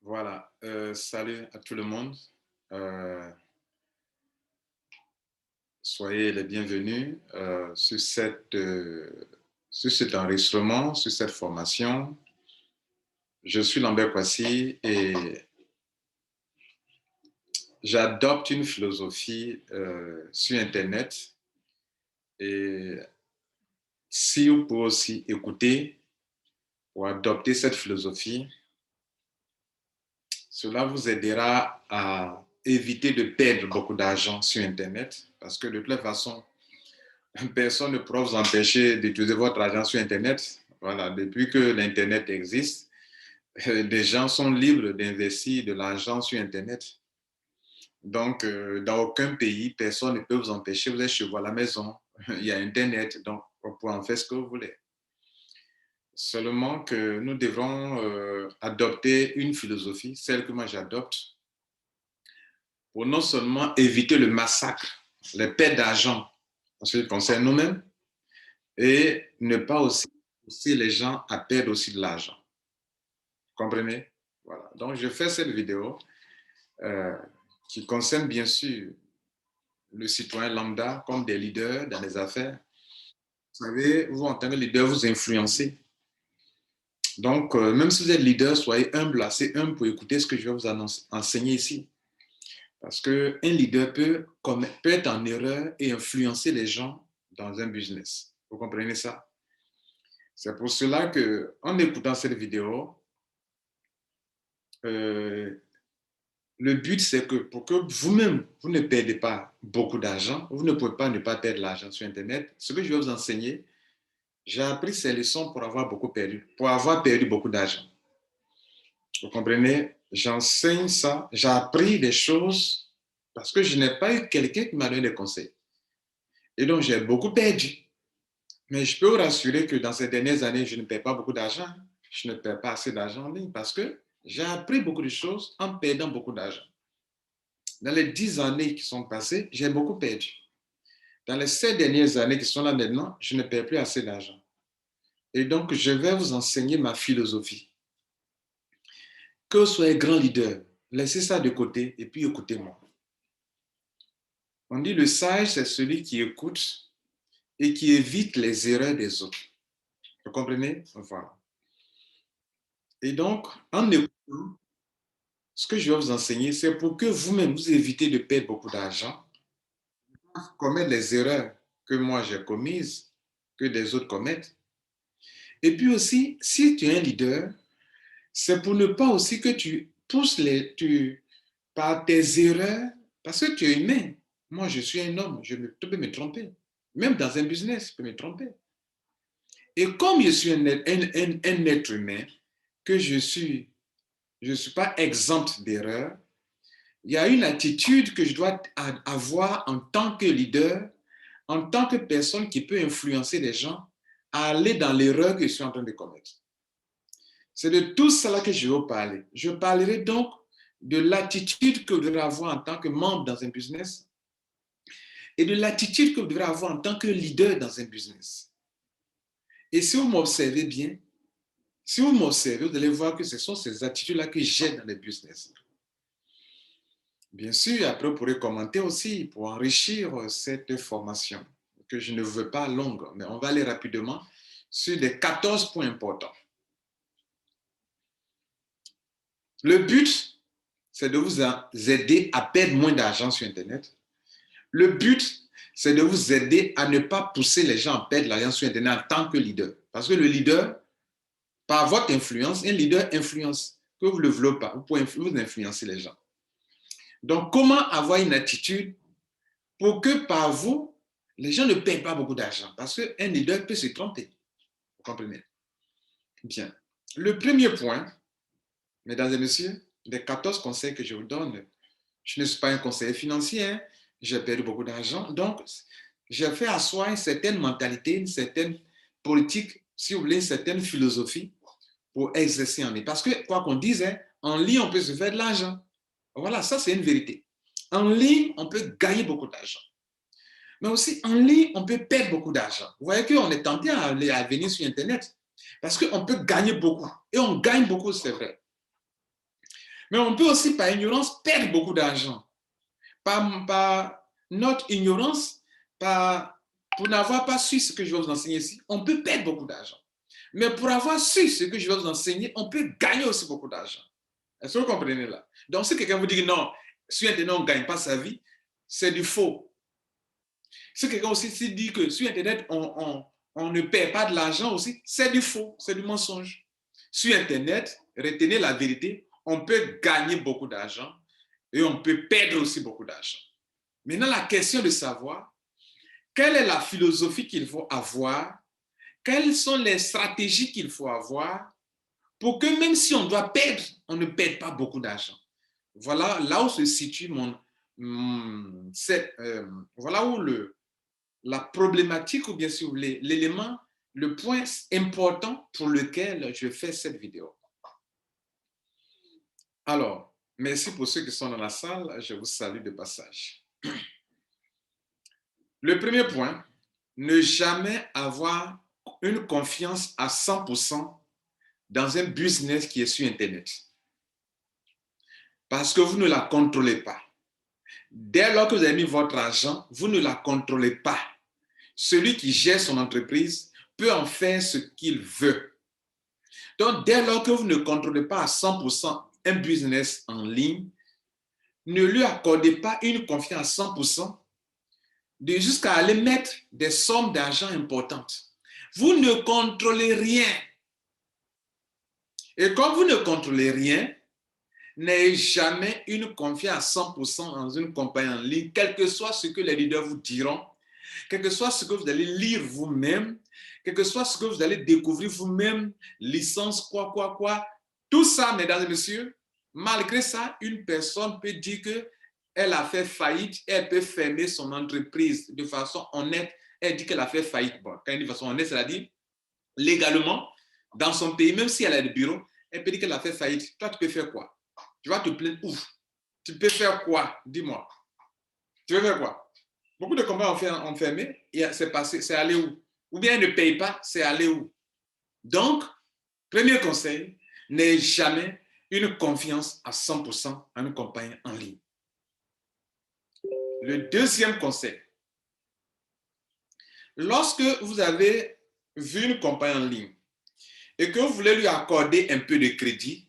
Voilà, salut à tout le monde. Euh, Soyez les bienvenus sur cet enregistrement, sur cette formation. Je suis Lambert Kwasi et j'adopte une philosophie sur Internet. Et si vous pouvez aussi écouter ou adopter cette philosophie, cela vous aidera à éviter de perdre beaucoup d'argent sur Internet parce que de toute façon, personne ne pourra vous empêcher d'utiliser votre argent sur Internet. Voilà, depuis que l'Internet existe, des gens sont libres d'investir de l'argent sur Internet. Donc, dans aucun pays, personne ne peut vous empêcher. Vous êtes chez vous à la maison, il y a Internet, donc vous pouvez en faire ce que vous voulez. Seulement que nous devrons adopter une philosophie, celle que moi j'adopte, pour non seulement éviter le massacre, les pertes d'argent en ce qui concerne nous-mêmes, et ne pas aussi pousser les gens à perdre aussi de l'argent. Vous comprenez? Voilà. Donc, je fais cette vidéo euh, qui concerne bien sûr le citoyen lambda comme des leaders dans les affaires. Vous savez, vous, en tant que leader, vous influencez. Donc, même si vous êtes leader, soyez humble, assez humble pour écouter ce que je vais vous enseigner ici. Parce qu'un leader peut être en erreur et influencer les gens dans un business. Vous comprenez ça? C'est pour cela qu'en écoutant cette vidéo, le but, c'est que pour que vous-même, vous ne perdez pas beaucoup d'argent, vous ne pouvez pas ne pas perdre l'argent sur Internet. Ce que je vais vous enseigner, j'ai appris ces leçons pour avoir perdu beaucoup d'argent. Vous comprenez? J'enseigne ça, j'ai appris des choses parce que je n'ai pas eu quelqu'un qui m'a donné des conseils. Et donc, j'ai beaucoup perdu. Mais je peux vous rassurer que dans ces dernières années, je ne perds pas beaucoup d'argent. Je ne perds pas assez d'argent en ligne parce que j'ai appris beaucoup de choses en perdant beaucoup d'argent. Dans les 10 années qui sont passées, j'ai beaucoup perdu. Dans les 7 dernières années qui sont là maintenant, je ne perds plus assez d'argent. Et donc, je vais vous enseigner ma philosophie. Que vous soyez grand leader, laissez ça de côté et puis écoutez-moi. On dit le sage, c'est celui qui écoute et qui évite les erreurs des autres. Vous comprenez? Voilà. Et donc, en écoutant, ce que je vais vous enseigner, c'est pour que vous-même, vous évitez de perdre beaucoup d'argent, commettre les erreurs que moi j'ai commises, que des autres commettent. Et puis aussi, si tu es un leader, c'est pour ne pas aussi que tu pousses par tes erreurs, parce que tu es humain. Moi, je suis un homme, je peux me tromper. Même dans un business, je peux me tromper. Et comme je suis un être humain, que je ne suis pas exempt d'erreur, il y a une attitude que je dois avoir en tant que leader, en tant que personne qui peut influencer les gens à aller dans l'erreur que je suis en train de commettre. C'est de tout cela que je veux parler. Je parlerai donc de l'attitude que vous devrez avoir en tant que membre dans un business et de l'attitude que vous devrez avoir en tant que leader dans un business. Et si vous m'observez bien, si vous m'observez, vous allez voir que ce sont ces attitudes-là que j'ai dans les business. Bien sûr, après, vous pourrez commenter aussi pour enrichir cette formation, que je ne veux pas longue, mais on va aller rapidement sur les 14 points importants. Le but, c'est de vous aider à perdre moins d'argent sur Internet. Le but, c'est de vous aider à ne pas pousser les gens à perdre l'argent sur Internet en tant que leader. Parce que le leader, par votre influence, un leader influence, que vous ne le voulez pas, vous pouvez vous influencer les gens. Donc, comment avoir une attitude pour que par vous, les gens ne payent pas beaucoup d'argent? Parce qu'un leader peut se tromper. Vous comprenez? Bien. Le premier point, mesdames et messieurs, les 14 conseils que je vous donne, je ne suis pas un conseiller financier, hein, j'ai perdu beaucoup d'argent, donc j'ai fait asseoir une certaine mentalité, une certaine politique, si vous voulez, une certaine philosophie pour exercer en ligne. Parce que, quoi qu'on dise, hein, en ligne, on peut se faire de l'argent. Voilà, ça c'est une vérité. En ligne, on peut gagner beaucoup d'argent. Mais aussi, en ligne, on peut perdre beaucoup d'argent. Vous voyez qu'on est tenté à venir sur Internet parce qu'on peut gagner beaucoup. Et on gagne beaucoup, c'est vrai. Mais on peut aussi, par ignorance, perdre beaucoup d'argent. Par notre ignorance, pour n'avoir pas su ce que je vais vous enseigner ici, on peut perdre beaucoup d'argent. Mais pour avoir su ce que je vais vous enseigner, on peut gagner aussi beaucoup d'argent. Est-ce que vous comprenez là? Donc, si quelqu'un vous dit que non, sur Internet, on ne gagne pas sa vie, c'est du faux. Si quelqu'un aussi dit que sur Internet, on ne perd pas de l'argent aussi, c'est du faux, c'est du mensonge. Sur Internet, retenez la vérité, on peut gagner beaucoup d'argent et on peut perdre aussi beaucoup d'argent. Maintenant, la question de savoir quelle est la philosophie qu'il faut avoir, quelles sont les stratégies qu'il faut avoir pour que même si on doit perdre, on ne perde pas beaucoup d'argent. Voilà là où se situe voilà où la problématique, ou bien si vous voulez, l'élément, le point important pour lequel je fais cette vidéo. Alors, merci pour ceux qui sont dans la salle, je vous salue de passage. Le premier point, ne jamais avoir une confiance à 100% dans un business qui est sur Internet. Parce que vous ne la contrôlez pas. Dès lors que vous avez mis votre argent, vous ne la contrôlez pas. Celui qui gère son entreprise peut en faire ce qu'il veut. Donc, dès lors que vous ne contrôlez pas à 100% un business en ligne, ne lui accordez pas une confiance à 100% jusqu'à aller mettre des sommes d'argent importantes. Vous ne contrôlez rien. Et comme vous ne contrôlez rien, n'ayez jamais une confiance à 100% dans une compagnie en ligne, quel que soit ce que les leaders vous diront, quel que soit ce que vous allez lire vous-même, quel que soit ce que vous allez découvrir vous-même, licence, quoi. Tout ça, mesdames et messieurs, malgré ça, une personne peut dire qu'elle a fait faillite, elle peut fermer son entreprise de façon honnête. Elle dit qu'elle a fait faillite. Bon, quand elle dit de façon honnête, c'est-à-dire légalement, dans son pays, même si elle a des bureaux, elle peut dire qu'elle a fait faillite. Toi, tu peux faire quoi? Tu vas te plaindre. Ouf. Tu peux faire quoi? Dis-moi. Tu veux faire quoi? Beaucoup de compagnies ont fermé et c'est passé, c'est allé où? Ou bien elles ne payent pas, c'est allé où? Donc, premier conseil, n'ayez jamais une confiance à 100% en une compagnie en ligne. Le deuxième conseil, lorsque vous avez vu une compagnie en ligne et que vous voulez lui accorder un peu de crédit,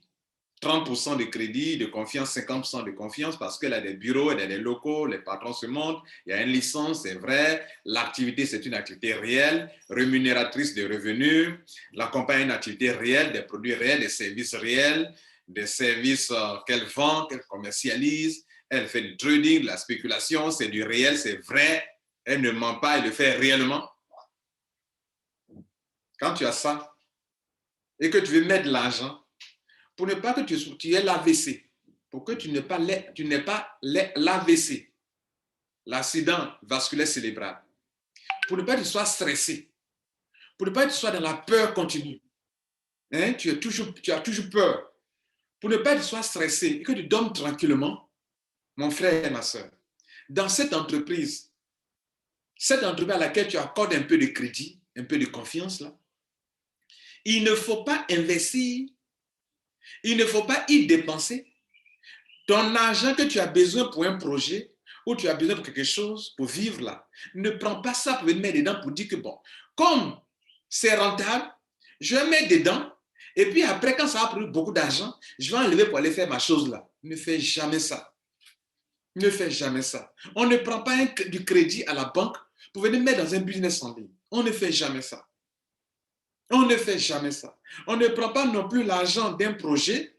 30% de crédit, de confiance, 50% de confiance parce qu'elle a des bureaux, elle a des locaux, les patrons se montrent, il y a une licence, c'est vrai, l'activité c'est une activité réelle, rémunératrice de revenus, la compagnie a une activité réelle, des produits réels, des services qu'elle vend, qu'elle commercialise, elle fait du trading, de la spéculation, c'est du réel, c'est vrai, elle ne ment pas, elle le fait réellement. Quand tu as ça et que tu veux mettre de l'argent, pour ne pas que tu aies l'AVC, pour que tu n'aies pas l'AVC, l'accident vasculaire cérébral, pour ne pas que tu sois stressé, pour ne pas que tu sois dans la peur continue. Hein? Tu as toujours peur. Pour ne pas que tu sois stressé et que tu dormes tranquillement, mon frère et ma soeur, dans cette entreprise à laquelle tu accordes un peu de crédit, un peu de confiance, là, il ne faut pas investir, il ne faut pas y dépenser ton argent que tu as besoin pour un projet ou tu as besoin de quelque chose pour vivre là. Ne prends pas ça pour venir mettre dedans pour dire que bon, comme c'est rentable, je vais mettre dedans et puis après, quand ça va produire beaucoup d'argent, je vais enlever pour aller faire ma chose là. Ne fais jamais ça. Ne fais jamais ça. On ne prend pas du crédit à la banque pour venir mettre dans un business en ligne. On ne fait jamais ça. On ne fait jamais ça. On ne prend pas non plus l'argent d'un projet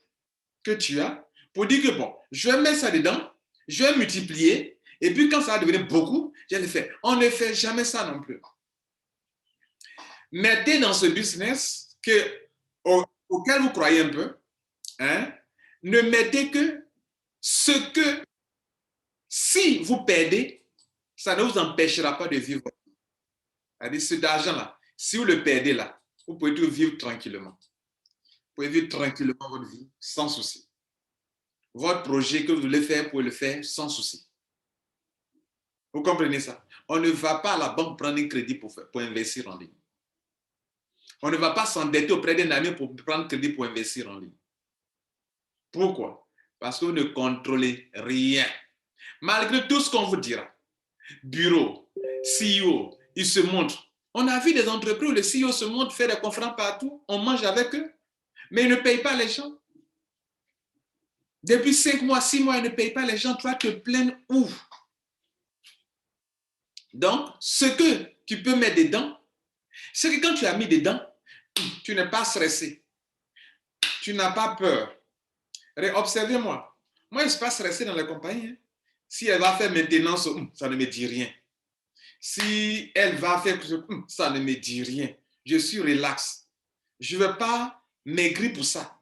que tu as pour dire que bon, je vais mettre ça dedans, je vais multiplier, et puis quand ça va devenir beaucoup, je vais le faire. On ne fait jamais ça non plus. Mettez dans ce business auquel vous croyez un peu, hein, ne mettez que ce que, si vous perdez, ça ne vous empêchera pas de vivre. C'est-à-dire, cet argent-là, si vous le perdez là, vous pouvez toujours vivre tranquillement. Vous pouvez vivre tranquillement votre vie, sans souci. Votre projet que vous voulez faire, vous pouvez le faire sans souci. Vous comprenez ça? On ne va pas à la banque prendre un crédit pour investir en ligne. On ne va pas s'endetter auprès d'un ami pour prendre crédit pour investir en ligne. Pourquoi? Parce que vous ne contrôlez rien. Malgré tout ce qu'on vous dira, bureau, CEO, ils se montrent. On a vu des entreprises où le CEO se montre, fait des conférences partout, on mange avec eux, mais ils ne payent pas les gens. Depuis 5 mois, 6 mois, ils ne payent pas les gens. Toi, te plains où? Donc, ce que tu peux mettre dedans, c'est que quand tu as mis dedans, tu n'es pas stressé. Tu n'as pas peur. Observez-moi. Moi, je ne suis pas stressé dans la compagnie. Hein. Si elle va faire maintenance, ça ne me dit rien. Si elle va faire, ça ne me dit rien. Je suis relax. Je ne veux pas maigrir pour ça.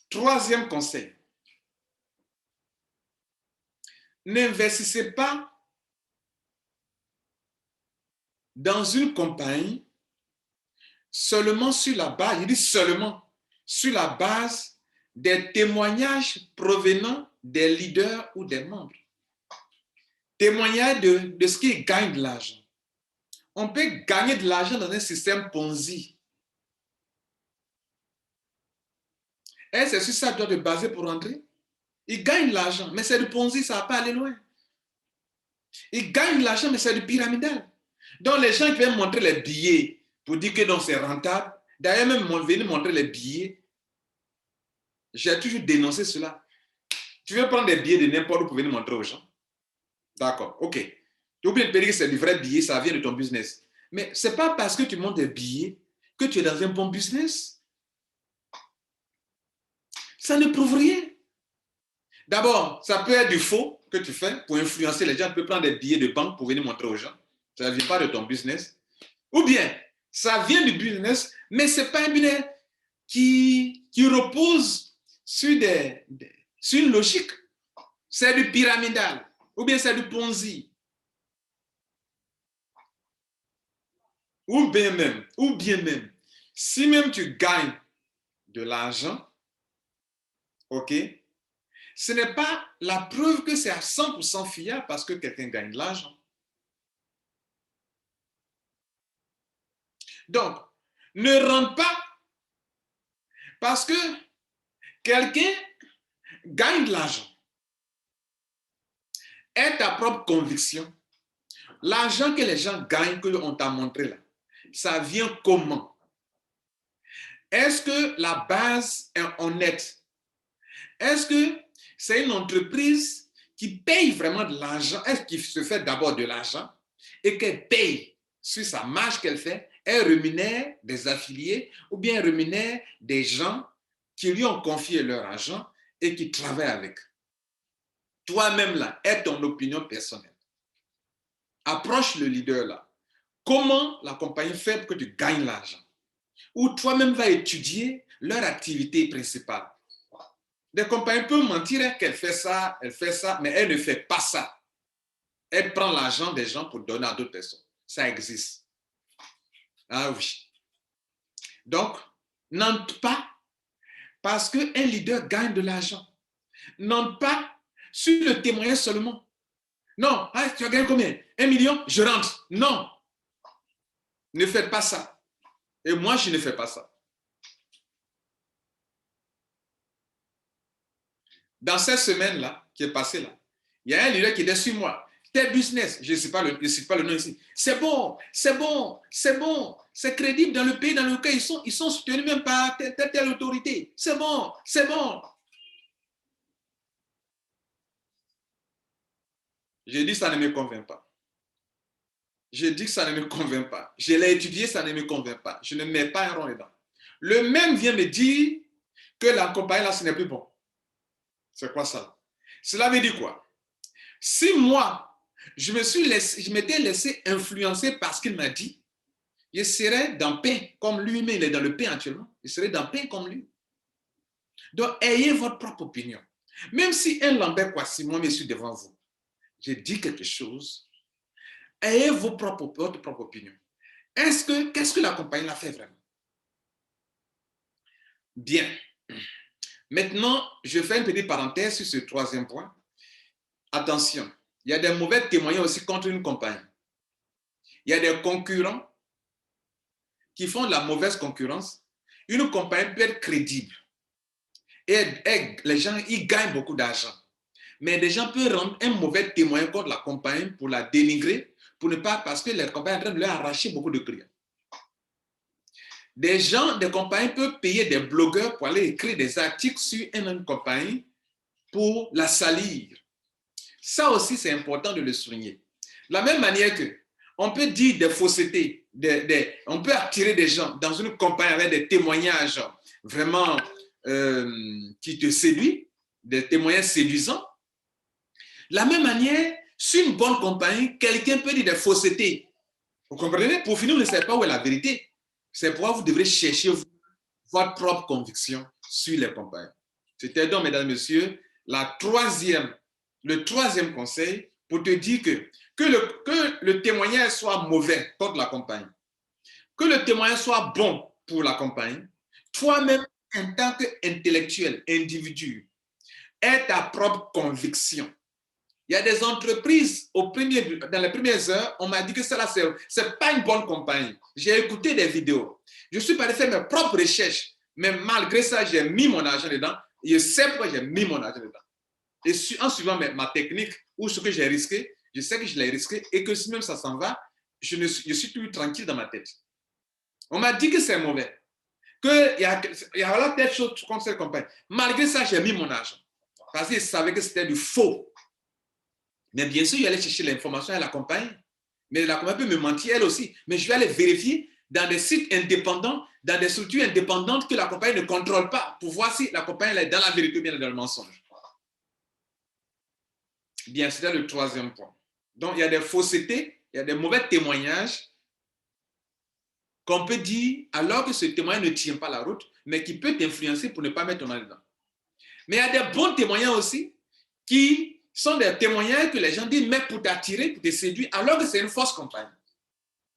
Troisième conseil. N'investissez pas dans une compagnie seulement sur la base, je dis seulement, sur la base des témoignages provenant des leaders ou des membres. Témoignages de ce qui gagne de l'argent. On peut gagner de l'argent dans un système Ponzi. Et c'est sur ça que tu dois te baser pour rentrer. Ils gagnent de l'argent, mais c'est du Ponzi, ça ne va pas aller loin. Ils gagnent de l'argent, mais c'est du pyramidal. Donc les gens qui viennent montrer les billets pour dire que c'est rentable, d'ailleurs même venir montrer les billets, j'ai toujours dénoncé cela. Tu veux prendre des billets de n'importe où pour venir montrer aux gens. D'accord, ok. Tu oublies de te dire que c'est du vrai billet, ça vient de ton business. Mais ce n'est pas parce que tu montes des billets que tu es dans un bon business. Ça ne prouve rien. D'abord, ça peut être du faux que tu fais pour influencer les gens. Tu peux prendre des billets de banque pour venir montrer aux gens. Ça ne vient pas de ton business. Ou bien, ça vient du business, mais ce n'est pas un business qui repose sur une logique. C'est du pyramidal. Ou bien c'est du Ponzi. Ou bien même, si même tu gagnes de l'argent, ok, ce n'est pas la preuve que c'est à 100% fiable parce que quelqu'un gagne de l'argent. Donc, ne rentre pas parce que quelqu'un gagne de l'argent. Est ta propre conviction. L'argent que les gens gagnent, que on t'a montré là, ça vient comment? Est-ce que la base est honnête? Est-ce que c'est une entreprise qui paye vraiment de l'argent? Est-ce qu'il se fait d'abord de l'argent et qu'elle paye sur sa marge qu'elle fait? Elle rémunère des affiliés ou bien elle rémunère des gens qui lui ont confié leur argent et qui travaillent avec. Toi-même là, est ton opinion personnelle. Approche le leader là. Comment la compagnie fait pour que tu gagnes l'argent? Ou toi-même vas étudier leur activité principale. Des compagnies peuvent mentir qu'elle fait ça, mais elle ne fait pas ça. Elle prend l'argent des gens pour donner à d'autres personnes. Ça existe. Ah oui. Donc, n'entre pas parce qu'un leader gagne de l'argent. N'entre pas sur le témoignage seulement. Non, ah, tu as gagné combien? 1 million? Je rentre. Non. Ne faites pas ça. Et moi, je ne fais pas ça. Dans cette semaine-là, qui est passée là, il y a un leader qui était sur moi. Tel business, je ne sais pas le nom ici. C'est bon, c'est bon, c'est bon. C'est crédible dans le pays dans lequel ils sont soutenus même par telle autorité. C'est bon, c'est bon. J'ai dit ça ne me convainc pas. J'ai dit que ça ne me convainc pas. Je l'ai étudié, ça ne me convainc pas. Je ne mets pas un rond dedans. Le même vient me dire que la compagnie là, ce n'est plus bon. C'est quoi ça? Cela veut dire quoi? Si moi, je m'étais laissé influencer par ce qu'il m'a dit, je serais dans pain comme lui, mais il est dans le pain actuellement. Je serais dans pain comme lui. Donc, ayez votre propre opinion. Même si un Lambert Kwasi, moi, je suis devant vous, j'ai dit quelque chose, ayez votre propre opinion. Qu'est-ce que la compagnie a fait vraiment? Bien. Maintenant, je fais une petite parenthèse sur ce troisième point. Attention, il y a des mauvais témoignages aussi contre une compagnie. Il y a des concurrents qui font de la mauvaise concurrence. Une compagnie peut être crédible. Et les gens, ils gagnent beaucoup d'argent. Mais des gens peuvent rendre un mauvais témoin contre la compagnie pour la dénigrer, pour ne pas, parce que la compagnie est en train de leur arracher beaucoup de clients. Des gens, des compagnies peuvent payer des blogueurs pour aller écrire des articles sur une compagnie pour la salir. Ça aussi, c'est important de le souligner. De la même manière que on peut dire des faussetés, on peut attirer des gens dans une compagnie avec des témoignages vraiment qui te séduisent, des témoignages séduisants. De la même manière, sur une bonne compagnie, quelqu'un peut dire des faussetés. Vous comprenez? Pour finir, vous ne savez pas où est la vérité. C'est pourquoi vous devrez chercher votre propre conviction sur les compagnies. C'était donc, mesdames et messieurs, le troisième conseil pour te dire que le témoignage soit mauvais contre la compagnie, que le témoignage soit bon pour la compagnie, toi-même, en tant qu'intellectuel, individu, aie ta propre conviction. Il y a des entreprises, dans les premières heures, on m'a dit que cela, ce n'est pas une bonne compagnie. J'ai écouté des vidéos. Je suis parti faire mes propres recherches. Mais malgré ça, j'ai mis mon argent dedans. Et je sais pourquoi j'ai mis mon argent dedans. Et en suivant ma technique ou ce que j'ai risqué, je sais que je l'ai risqué et que si même ça s'en va, je suis toujours tranquille dans ma tête. On m'a dit que c'est mauvais. Qu'il y a là telle chose contre cette compagnie. Malgré ça, j'ai mis mon argent. Parce que je savais que c'était du faux. Mais bien sûr, je vais aller chercher l'information à la compagnie. Mais la compagnie peut me mentir elle aussi. Mais je vais aller vérifier dans des sites indépendants, dans des structures indépendantes que la compagnie ne contrôle pas pour voir si la compagnie est dans la vérité ou bien dans le mensonge. Bien, c'était le troisième point. Donc, il y a des faussetés, il y a des mauvais témoignages qu'on peut dire alors que ce témoignage ne tient pas la route, mais qui peut t'influencer pour ne pas mettre ton main dedans. Mais il y a des bons témoignages aussi qui sont des témoignages que les gens disent, mais pour t'attirer, pour te séduire, alors que c'est une fausse compagnie.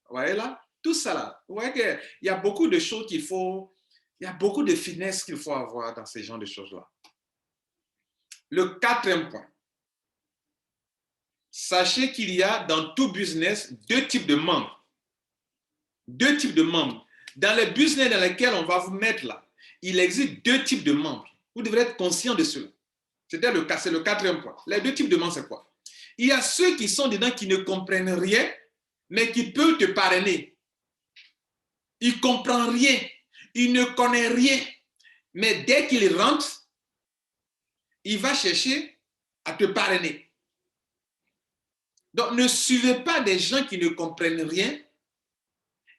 Vous voyez là? Tout ça là. Vous voyez qu'il y a beaucoup de choses il y a beaucoup de finesse qu'il faut avoir dans ce genre de choses-là. Le quatrième point. Sachez qu'il y a dans tout business deux types de membres. Deux types de membres. Dans les business dans lesquels on va vous mettre là, il existe deux types de membres. Vous devrez être conscient de cela. C'est le quatrième point. Les deux types de membres, c'est quoi? Il y a ceux qui sont dedans qui ne comprennent rien, mais qui peuvent te parrainer. Il ne comprend rien. Il ne connaît rien. Mais dès qu'il rentre, il va chercher à te parrainer. Donc, ne suivez pas des gens qui ne comprennent rien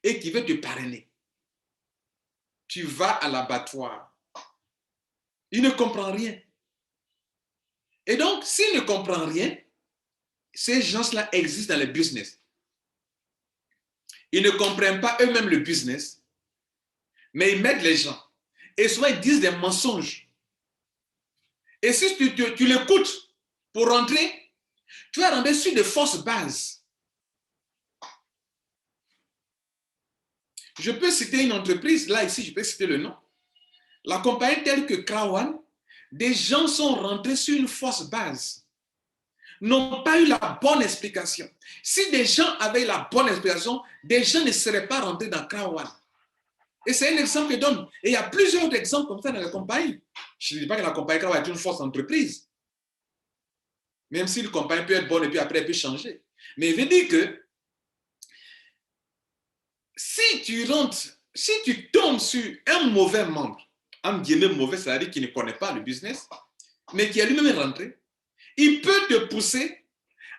et qui veulent te parrainer. Tu vas à l'abattoir. Il ne comprend rien. Et donc, s'il ne comprend rien, ces gens-là existent dans le business. Ils ne comprennent pas eux-mêmes le business, mais ils mettent les gens. Et souvent, ils disent des mensonges. Et si tu l'écoutes pour rentrer, tu vas rentrer sur de fausses bases. Je peux citer une entreprise, là, ici, je peux citer le nom. La compagnie telle que Krawan, des gens sont rentrés sur une fausse base, n'ont pas eu la bonne explication. Si des gens avaient la bonne explication, des gens ne seraient pas rentrés dans Krawan. Et c'est un exemple que je donne. Et il y a plusieurs autres exemples comme ça dans la compagnie. Je ne dis pas que la compagnie Krawan est une fausse entreprise. Même si la compagnie peut être bonne et puis après elle peut changer. Mais je veux dire que si tu tombes sur un mauvais membre, un guillemets mauvais, c'est-à-dire qui ne connaît pas le business, mais qui est lui-même rentré, il peut te pousser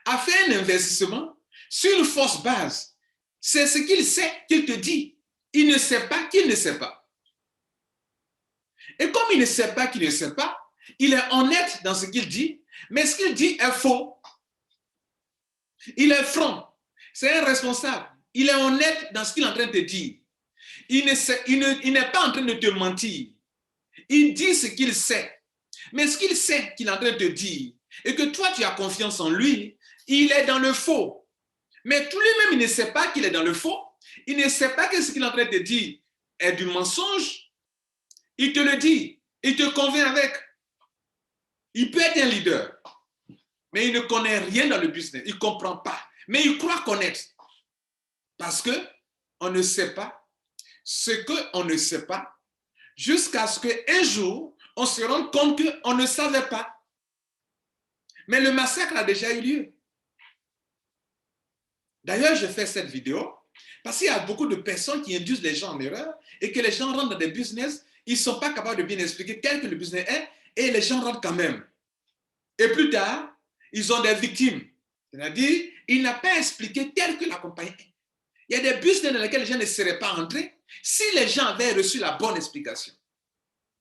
à faire un investissement sur une fausse base. C'est ce qu'il sait qu'il te dit. Il ne sait pas qu'il ne sait pas. Et comme il ne sait pas qu'il ne sait pas, il est honnête dans ce qu'il dit, mais ce qu'il dit est faux. Il est franc. C'est un responsable. Il est honnête dans ce qu'il est en train de te dire. Il n'est pas en train de te mentir. Il dit ce qu'il sait. Mais ce qu'il sait qu'il est en train de te dire, et que toi tu as confiance en lui, il est dans le faux. Mais lui-même, il ne sait pas qu'il est dans le faux. Il ne sait pas que ce qu'il est en train de te dire est du mensonge. Il te le dit. Il te convainc avec. Il peut être un leader, mais il ne connaît rien dans le business. Il ne comprend pas. Mais il croit connaître. Parce qu'on ne sait pas ce qu'on ne sait pas jusqu'à ce qu'un jour, on se rend compte qu'on ne savait pas. Mais le massacre a déjà eu lieu. D'ailleurs, je fais cette vidéo parce qu'il y a beaucoup de personnes qui induisent les gens en erreur et que les gens rentrent dans des business, ils ne sont pas capables de bien expliquer quel que le business est et les gens rentrent quand même. Et plus tard, ils ont des victimes. C'est-à-dire, il n'a pas expliqué tel que la compagnie est. Il y a des business dans lesquels les gens ne seraient pas entrés si les gens avaient reçu la bonne explication.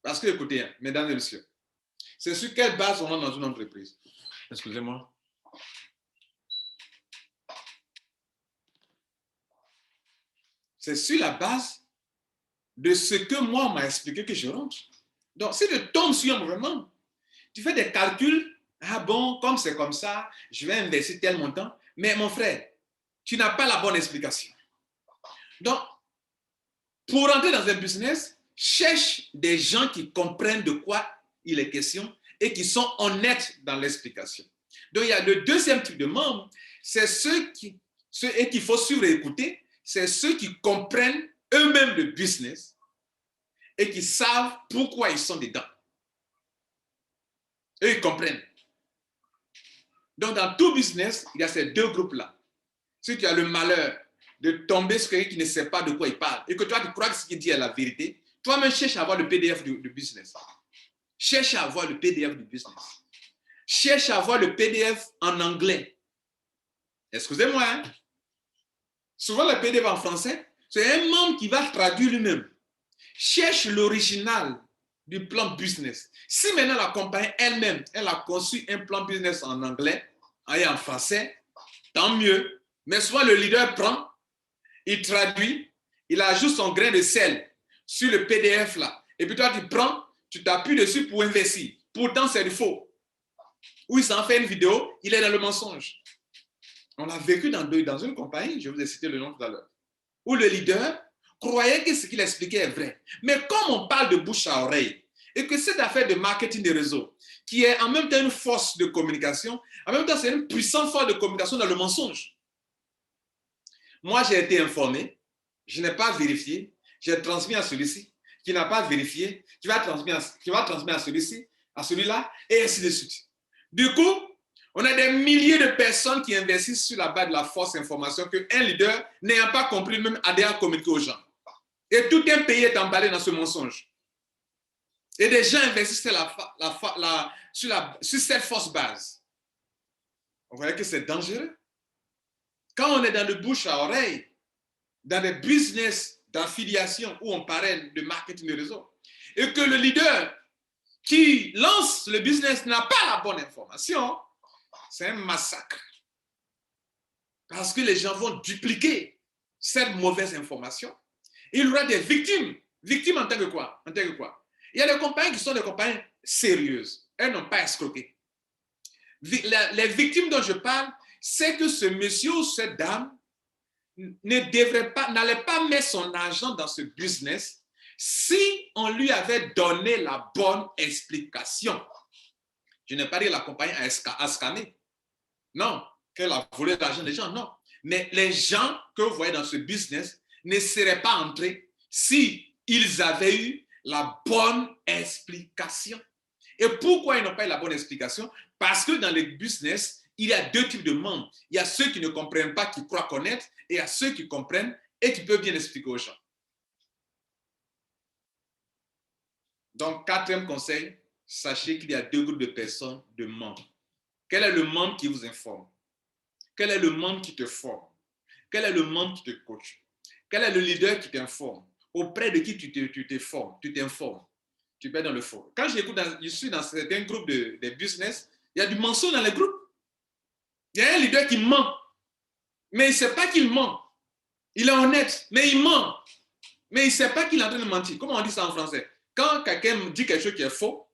Parce que, écoutez, mesdames et messieurs, c'est sur quelle base on rentre dans une entreprise? Excusez-moi. C'est sur la base de ce que moi, on m'a expliqué que je rentre. Donc, si tu tombes sur un mauvais membre, tu fais des calculs. Ah bon, comme c'est comme ça, je vais investir tel montant. Mais mon frère, tu n'as pas la bonne explication. Donc, pour rentrer dans un business, cherche des gens qui comprennent de quoi il est question et qui sont honnêtes dans l'explication. Donc, il y a le deuxième type de membres, c'est ceux qu'il faut suivre et écouter, c'est ceux qui comprennent eux-mêmes le business et qui savent pourquoi ils sont dedans. Eux, ils comprennent. Donc, dans tout business, il y a ces deux groupes-là. Si tu as le malheur de tomber sur quelqu'un qui ne sait pas de quoi il parle et que toi, tu crois que ce qu'il dit est la vérité, toi-même, cherche à avoir le PDF du business. Cherche à avoir le PDF du business. Cherche à avoir le PDF en anglais. Excusez-moi, hein? Souvent, le PDF en français, c'est un membre qui va traduire lui-même. Cherche l'original du plan business. Si maintenant la compagnie elle-même, elle a conçu un plan business en anglais et en français, tant mieux. Mais souvent, le leader prend, il traduit, il ajoute son grain de sel sur le PDF là. Et puis toi, tu prends, tu t'appuies dessus pour investir. Pourtant, c'est du faux. Ou il s'en fait une vidéo, il est dans le mensonge. On a vécu dans une compagnie, je vous ai cité le nom tout à l'heure, où le leader croyait que ce qu'il expliquait est vrai. Mais comme on parle de bouche à oreille, et que cette affaire de marketing des réseaux, qui est en même temps une force de communication, en même temps c'est une puissante force de communication dans le mensonge. Moi, j'ai été informé, je n'ai pas vérifié, j'ai transmis à celui-ci, qui n'a pas vérifié, qui va transmettre à celui-ci, à celui-là, et ainsi de suite. Du coup, on a des milliers de personnes qui investissent sur la base de la fausse information qu'un leader n'ayant pas compris même a déjà communiqué aux gens. Et tout un pays est emballé dans ce mensonge. Et des gens investissent sur cette fausse base. Vous voyez que c'est dangereux. Quand on est dans le bouche à oreille, dans des business d'affiliation où on parle de marketing de réseau, et que le leader qui lance le business n'a pas la bonne information, c'est un massacre. Parce que les gens vont dupliquer cette mauvaise information. Il y aura des victimes. Victimes en tant que quoi? En tant que quoi? Il y a des compagnies qui sont des compagnies sérieuses. Elles n'ont pas escroqué. Les victimes dont je parle, c'est que ce monsieur ou cette dame n'allait pas mettre son argent dans ce business si on lui avait donné la bonne explication. Je n'ai pas dit que la compagnie a scanné. Non, qu'elle a volé l'argent des gens, non. Mais les gens que vous voyez dans ce business ne seraient pas entrés si ils avaient eu la bonne explication. Et pourquoi ils n'ont pas eu la bonne explication? Parce que dans les business, il y a deux types de membres. Il y a ceux qui ne comprennent pas, qui croient connaître, et il y a ceux qui comprennent et qui peuvent bien expliquer aux gens. Donc, quatrième conseil, sachez qu'il y a deux groupes de personnes, de membres. Quel est le membre qui vous informe? Quel est le membre qui te forme? Quel est le membre qui te coach? Quel est le leader qui t'informe? Auprès de qui tu t'informes? Tu peux dans le fond. Quand je suis dans certains groupes de business, il y a du mensonge dans les groupes. Il y a un leader qui ment, mais il ne sait pas qu'il ment. Il est honnête, mais il ment. Mais il ne sait pas qu'il est en train de mentir. Comment on dit ça en français? Quand quelqu'un dit quelque chose qui est faux,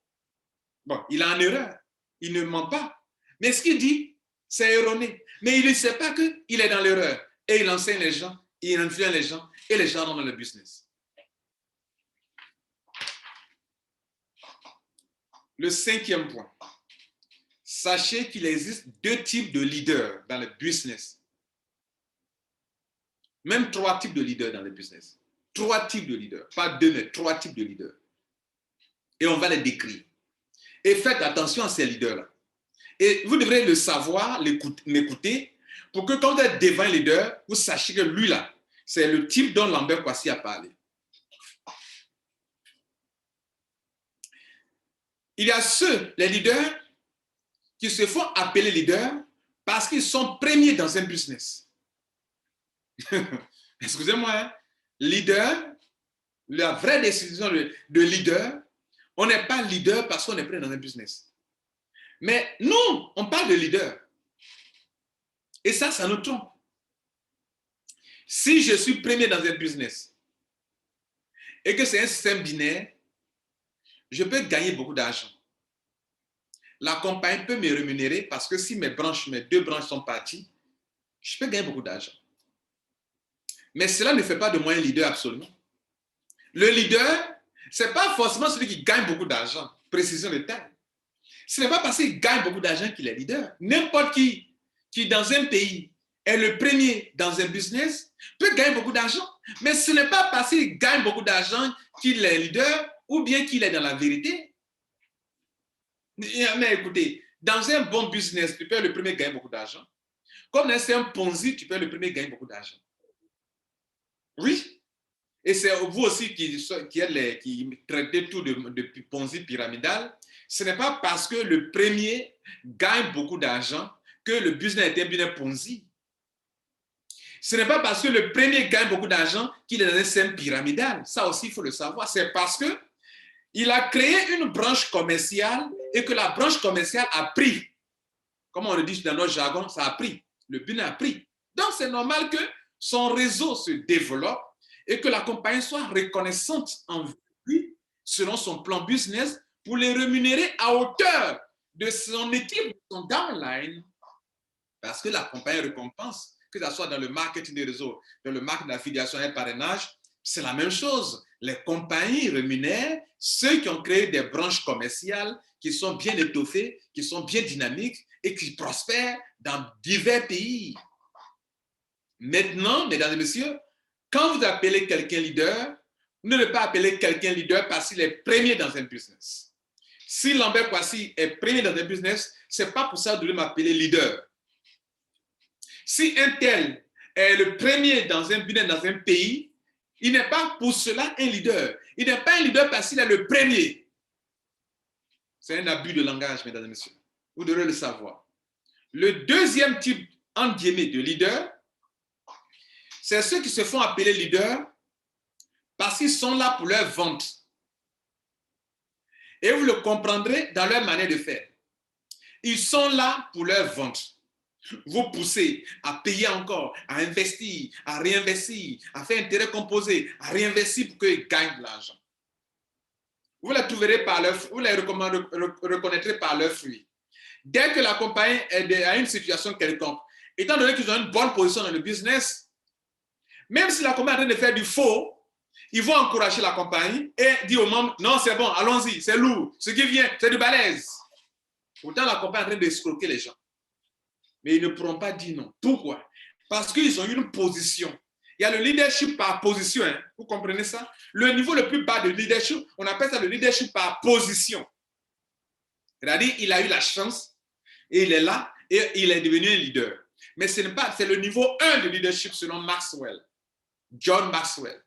bon, il est en erreur. Il ne ment pas. Mais ce qu'il dit, c'est erroné. Mais il ne sait pas qu'il est dans l'erreur. Et il enseigne les gens, il influence les gens, et les gens rentrent dans le business. Le cinquième point. Sachez qu'il existe deux types de leaders dans le business. Même trois types de leaders dans le business. Trois types de leaders. Pas deux, mais trois types de leaders. et on va les décrire. Et faites attention à ces leaders-là. Et vous devrez le savoir, m'écouter, pour que quand vous êtes devant un leader, vous sachiez que lui là, c'est le type dont Lambert Kwasi a parlé. Il y a ceux, les leaders, qui se font appeler leaders parce qu'ils sont premiers dans un business. Excusez-moi, hein? Leader, la vraie décision de leader, on n'est pas leader parce qu'on est premier dans un business. Mais nous, on parle de leader. Et ça nous trompe. Si je suis premier dans un business et que c'est un système binaire, je peux gagner beaucoup d'argent. La compagnie peut me rémunérer parce que si mes deux branches sont parties, je peux gagner beaucoup d'argent. Mais cela ne fait pas de moi un leader absolument. Le leader, ce n'est pas forcément celui qui gagne beaucoup d'argent. Précision de taille. Ce n'est pas parce qu'il gagne beaucoup d'argent qu'il est leader. N'importe qui dans un pays est le premier dans un business peut gagner beaucoup d'argent. Mais ce n'est pas parce qu'il gagne beaucoup d'argent qu'il est leader ou bien qu'il est dans la vérité. Mais écoutez, dans un bon business, tu peux être le premier gagner beaucoup d'argent. Comme dans un Ponzi, tu peux être le premier gagner beaucoup d'argent. Oui. Et c'est vous aussi qui traitez tout de Ponzi pyramidal. Ce n'est pas parce que le premier gagne beaucoup d'argent que le business est un business Ponzi. Ce n'est pas parce que le premier gagne beaucoup d'argent qu'il est dans un système pyramidal. Ça aussi, il faut le savoir. C'est parce qu'il a créé une branche commerciale et que la branche commerciale a pris. Comme on le dit dans notre jargon, ça a pris. Le business a pris. Donc, c'est normal que son réseau se développe et que la compagnie soit reconnaissante en lui selon son plan business pour les rémunérer à hauteur de son équipe, de son downline, parce que la compagnie récompense, que ce soit dans le marketing des réseaux, dans le marketing d'affiliation et parrainage, c'est la même chose. Les compagnies rémunèrent ceux qui ont créé des branches commerciales qui sont bien étoffées, qui sont bien dynamiques et qui prospèrent dans divers pays. Maintenant, mesdames et messieurs, quand vous appelez quelqu'un leader, vous ne devez pas appeler quelqu'un leader parce qu'il est premier dans un business. Si Lambert Kwasi est premier dans un business, ce n'est pas pour ça que vous devez m'appeler leader. Si un tel est le premier dans un business, dans un pays, il n'est pas pour cela un leader. Il n'est pas un leader parce qu'il est le premier. C'est un abus de langage, mesdames et messieurs. Vous devrez le savoir. Le deuxième type, entre guillemets, de leader, c'est ceux qui se font appeler leaders parce qu'ils sont là pour leur vente. Et vous le comprendrez dans leur manière de faire. Ils sont là pour leur vente. Vous poussez à payer encore, à investir, à réinvestir, à faire intérêt composé, à réinvestir pour qu'ils gagnent de l'argent. Vous les trouverez par leur, vous les reconnaîtrez par leurs fruits. Dès que la compagnie est à une situation quelconque, étant donné qu'ils ont une bonne position dans le business, même si la compagnie est en train de faire du faux, ils vont encourager la compagnie et dire aux membres, non, c'est bon, allons-y, c'est lourd, ce qui vient, c'est du balèze. Pourtant, la compagnie est en train d'escroquer les gens. Mais ils ne pourront pas dire non. Pourquoi? Parce qu'ils ont une position. Il y a le leadership par position. Hein. Vous comprenez ça? Le niveau le plus bas de leadership, on appelle ça le leadership par position. C'est-à-dire, il a eu la chance et il est là et il est devenu un leader. Mais ce n'est pas, c'est le niveau 1 de leadership selon Maxwell, John Maxwell.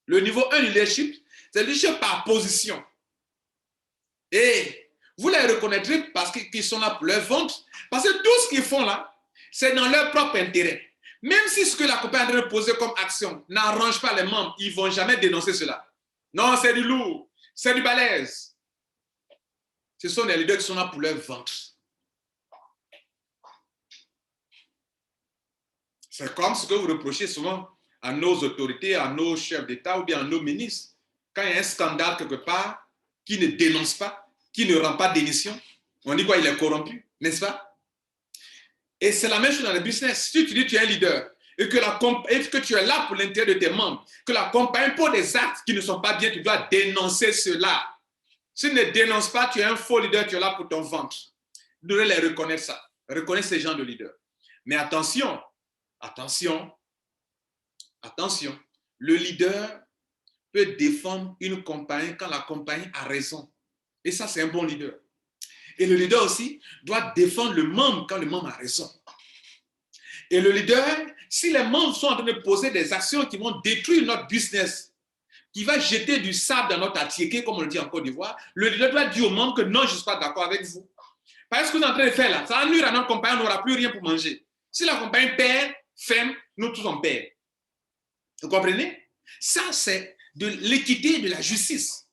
Le niveau 1 de leadership, c'est le leadership par position. Et vous les reconnaîtrez parce qu'ils sont là pour leur vente. Parce que tout ce qu'ils font là, c'est dans leur propre intérêt. Même si ce que la compagnie a posé comme action n'arrange pas les membres, ils ne vont jamais dénoncer cela. Non, c'est du lourd, c'est du balèze. Ce sont les leaders qui sont là pour leur vente. C'est comme ce que vous reprochez souvent à nos autorités, à nos chefs d'État ou bien à nos ministres. Quand il y a un scandale quelque part qui ne dénonce pas, qui ne rend pas d'émission, on dit quoi, il est corrompu, n'est-ce pas? Et c'est la même chose dans le business. Si tu dis que tu es un leader et que tu es là pour l'intérêt de tes membres, que la compagnie pour des actes qui ne sont pas bien, tu dois dénoncer cela. Si tu ne dénonces pas, tu es un faux leader, tu es là pour ton ventre. Vous devez les reconnaître ça. Reconnaître ces gens de leaders. Mais attention, attention, attention. Le leader peut défendre une compagnie quand la compagnie a raison. Et ça, c'est un bon leader. Et le leader aussi doit défendre le membre quand le membre a raison. Et le leader, si les membres sont en train de poser des actions qui vont détruire notre business, qui va jeter du sable dans notre attiéké, comme on le dit en Côte d'Ivoire, le leader doit dire aux membres que non, je ne suis pas d'accord avec vous. Parce que ce que vous êtes en train de faire là, ça va nuire à notre compagnie, on n'aura plus rien pour manger. Si la compagnie perd, ferme, nous tous on perd. Vous comprenez? Ça, c'est de l'équité et de la justice.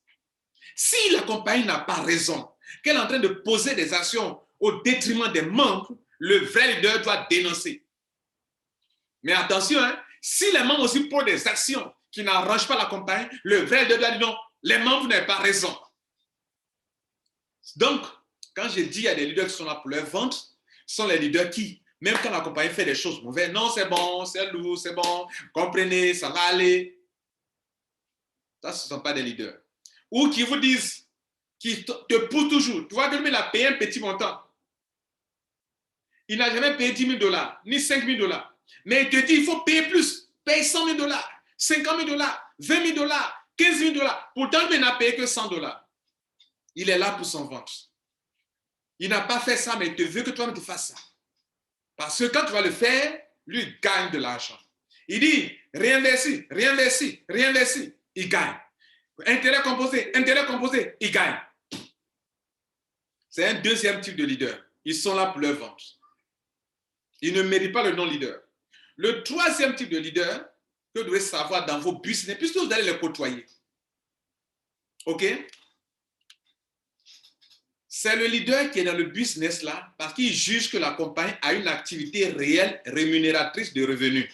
Si la compagnie n'a pas raison, qu'elle est en train de poser des actions au détriment des membres, le vrai leader doit dénoncer. Mais attention, hein, si les membres aussi posent des actions qui n'arrangent pas la compagnie, le vrai leader doit dire non, les membres n'ont pas raison. Donc, quand je dis à des leaders qui sont là pour leur vente, ce sont les leaders qui, même quand la compagnie fait des choses mauvaises, non, c'est bon, c'est lourd, c'est bon, comprenez, ça va aller. Ça, ce ne sont pas des leaders. Ou qui vous disent, qui te poussent toujours. Tu vois que lui, il a payé un petit montant. Il n'a jamais payé 10 000 dollars, ni 5 000 dollars. Mais il te dit, il faut payer plus. Paye 100 000 dollars, 50 000 dollars, 20 000 dollars, 15 000 dollars. Pourtant, lui, il n'a payé que 100 dollars. Il est là pour son ventre. Il n'a pas fait ça, mais il te veut que toi-même tu fasses ça. Parce que quand tu vas le faire, lui, il gagne de l'argent. Il dit, réinvestis, réinvestis, réinvestis. Il gagne. Intérêt composé, il gagne. C'est un deuxième type de leader. Ils sont là pour leur vente. Ils ne méritent pas le nom leader. Le troisième type de leader que vous devez savoir dans vos business, puisque vous allez les côtoyer. OK? C'est le leader qui est dans le business là parce qu'il juge que la compagnie a une activité réelle rémunératrice de revenus.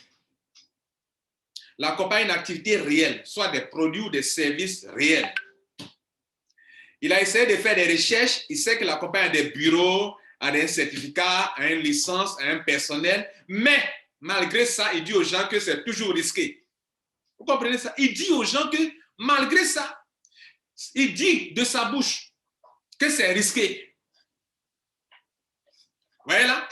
La compagnie a une activité réelle, soit des produits ou des services réels. Il a essayé de faire des recherches, il sait que la compagnie a des bureaux, a des certificats, a une licence, a un personnel, mais malgré ça, il dit aux gens que c'est toujours risqué. Vous comprenez ça? Il dit aux gens que malgré ça, il dit de sa bouche que c'est risqué. Vous voyez là?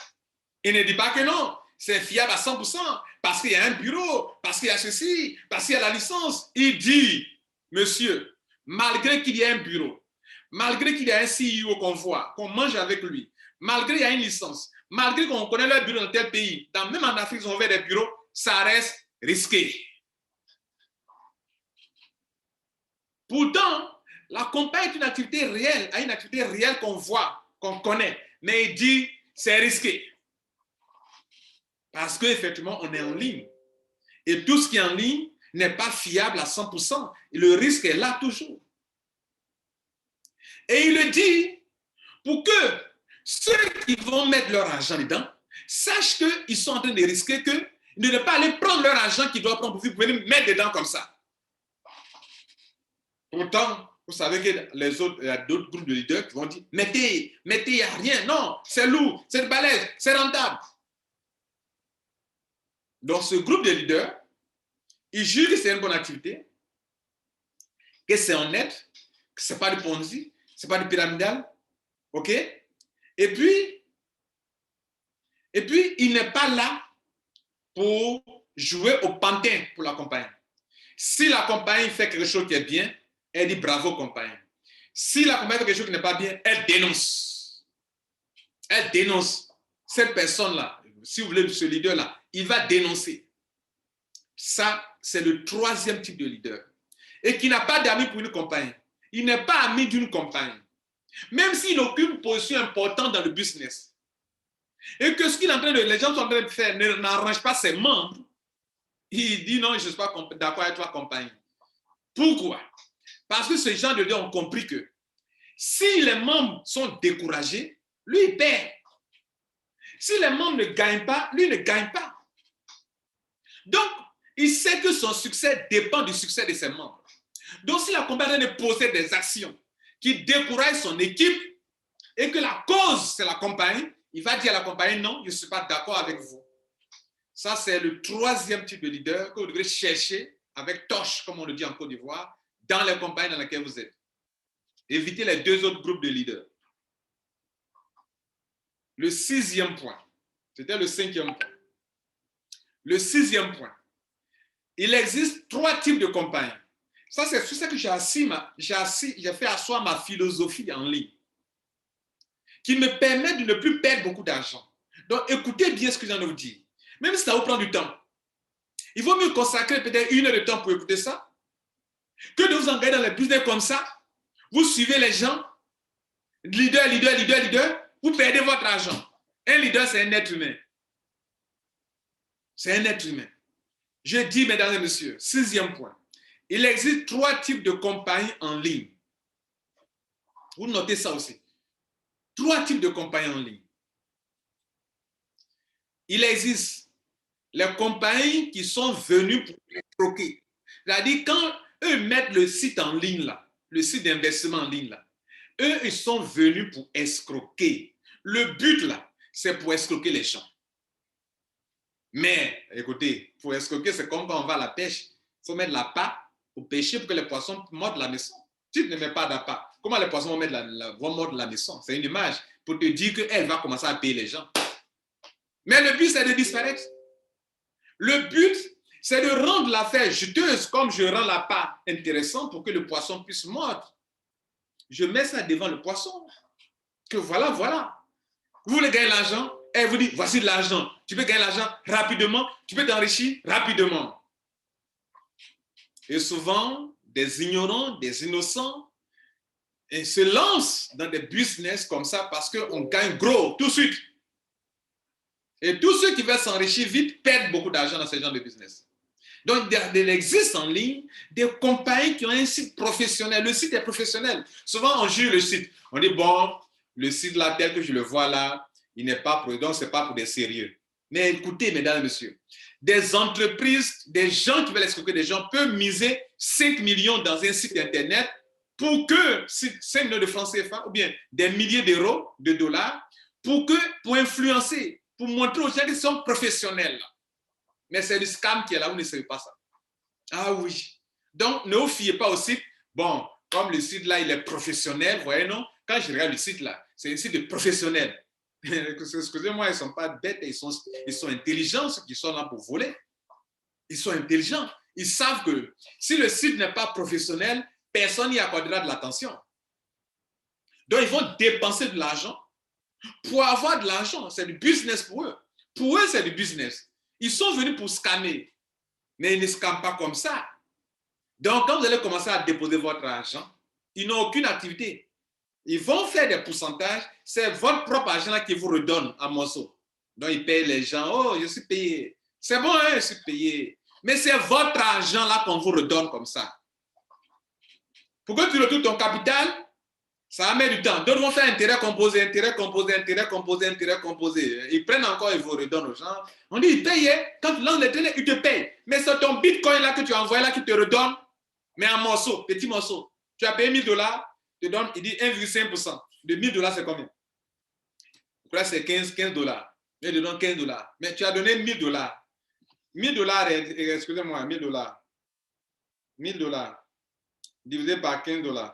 Il ne dit pas que non, c'est fiable à 100%, parce qu'il y a un bureau, parce qu'il y a ceci, parce qu'il y a la licence. Il dit, monsieur, malgré qu'il y ait un bureau, malgré qu'il y ait un CEO qu'on voit, qu'on mange avec lui, malgré qu'il y a une licence, malgré qu'on connaît leur bureau dans tel pays, même en Afrique, ils ont ouvert des bureaux, ça reste risqué. Pourtant, la compagnie est une activité réelle, a une activité réelle qu'on voit, qu'on connaît, mais il dit, c'est risqué. Parce qu'effectivement, on est en ligne. Et tout ce qui est en ligne n'est pas fiable à 100%. Et le risque est là toujours. Et il le dit pour que ceux qui vont mettre leur argent dedans sachent qu'ils sont en train de risquer de ne pas aller prendre leur argent qu'ils doivent prendre pour venir mettre dedans comme ça. Pourtant, vous savez que les autres, il y a d'autres groupes de leaders qui vont dire mettez, il n'y a rien. Non, c'est lourd, c'est balèze, c'est rentable. Donc, ce groupe de leaders, ils jugent que c'est une bonne activité, que c'est honnête, que ce n'est pas du Ponzi, ce n'est pas du pyramidal. OK? Et puis, il n'est pas là pour jouer au pantin pour la compagnie. Si la compagnie fait quelque chose qui est bien, elle dit bravo compagnie. Si la compagnie fait quelque chose qui n'est pas bien, elle dénonce. Elle dénonce. Cette personne-là, si vous voulez, ce leader-là, il va dénoncer. Ça, c'est le troisième type de leader. Et qui n'a pas d'amis pour une compagnie. Il n'est pas ami d'une compagnie. Même s'il occupe une position importante dans le business. Et que ce qu'il est en train de, les gens sont en train de faire n'arrange pas ses membres. Il dit non, je ne suis pas d'accord avec toi, compagnie. Pourquoi? Parce que ces gens de Dieu ont compris que si les membres sont découragés, lui, il perd. Si les membres ne gagnent pas, lui ne gagne pas. Donc, il sait que son succès dépend du succès de ses membres. Donc, si la compagnie de poser des actions qui découragent son équipe et que la cause, c'est la compagnie, il va dire à la compagnie, non, je ne suis pas d'accord avec vous. Ça, c'est le troisième type de leader que vous devrez chercher avec torche, comme on le dit en Côte d'Ivoire, dans les compagnies dans lesquelles vous êtes. Évitez les deux autres groupes de leaders. Le sixième point, c'était le cinquième point. Le sixième point, il existe trois types de compagnies. Ça, c'est sur ça que j'ai fait asseoir ma philosophie en ligne, qui me permet de ne plus perdre beaucoup d'argent. Donc, écoutez bien ce que j'ai envie de vous dire. Même si ça vous prend du temps, il vaut mieux consacrer peut-être 1 heure de temps pour écouter ça, que de vous engager dans les business comme ça. Vous suivez les gens, leader, vous perdez votre argent. Un leader, c'est un être humain. C'est un être humain. Je dis, mesdames et messieurs, 6e point. Il existe 3 types de compagnies en ligne. Vous notez ça aussi. 3 types de compagnies en ligne. Il existe les compagnies qui sont venues pour escroquer. C'est-à-dire, quand eux mettent le site en ligne, là, le site d'investissement en ligne, là, eux, ils sont venus pour escroquer. Le but, là, c'est pour escroquer les gens. Mais, écoutez, pour escroquer, c'est comme quand on va à la pêche. Il faut mettre la l'appât pour pêcher pour que les poissons mordent la maison. Si tu ne mets pas d'appât, comment les poissons vont mordre la maison? C'est une image pour te dire qu'elle va commencer à payer les gens. Mais le but, c'est de disparaître. Le but, c'est de rendre l'affaire juteuse, comme je rends l'appât intéressant pour que le poisson puisse mordre. Je mets ça devant le poisson. Que voilà. Vous voulez gagner l'argent? Elle vous dit, voici de l'argent. Tu peux gagner l'argent rapidement, tu peux t'enrichir rapidement. Et souvent, des ignorants, des innocents, ils se lancent dans des business comme ça parce qu'on gagne gros tout de suite. Et tous ceux qui veulent s'enrichir vite perdent beaucoup d'argent dans ce genre de business. Donc, il existe en ligne des compagnies qui ont un site professionnel. Le site est professionnel. Souvent, on juge le site. On dit, bon, le site là, tel que je le vois là, il n'est pas prudent, ce n'est pas pour des sérieux. Mais écoutez, mesdames et messieurs, des entreprises, des gens qui veulent escroquer des gens peuvent miser 5 millions dans un site internet pour que 5 millions de francs CFA ou bien des milliers d'euros, de dollars, pour influencer, pour montrer aux gens qu'ils sont professionnels. Mais c'est du scam qui est là, vous ne savez pas ça. Ah oui. Donc, ne vous fiez pas au site. Bon, comme le site là, il est professionnel, vous voyez, non? Quand je regarde le site là, c'est un site de professionnels. Excusez-moi, ils ne sont pas bêtes, ils sont intelligents, ceux qui sont là pour voler. Ils sont intelligents. Ils savent que si le site n'est pas professionnel, personne n'y accordera de l'attention. Donc, ils vont dépenser de l'argent pour avoir de l'argent. C'est du business pour eux. Pour eux, c'est du business. Ils sont venus pour scammer, mais ils ne scamment pas comme ça. Donc, quand vous allez commencer à déposer votre argent, ils n'ont aucune activité. Ils vont faire des pourcentages, c'est votre propre argent là qui vous redonne en morceaux. Donc, ils payent les gens. Oh, je suis payé. C'est bon, hein, je suis payé. Mais c'est votre argent là qu'on vous redonne comme ça. Pour que tu retrouves ton capital, ça va mettre du temps. D'autres vont faire intérêt composé. Ils prennent encore, ils vous redonnent aux gens. On dit, ils payent. Quand tu lances les télés, ils te payent. Mais c'est ton bitcoin là que tu as envoyé là qui te redonne, mais en morceaux, petits morceaux. Tu as payé $1000. Te donne, il dit 1,5%. De $1000, c'est combien? Là, c'est 15 dollars. Il te donne $15. Mais tu as donné $1000. $1000, excusez-moi, $1000. $1000 divisé par $15.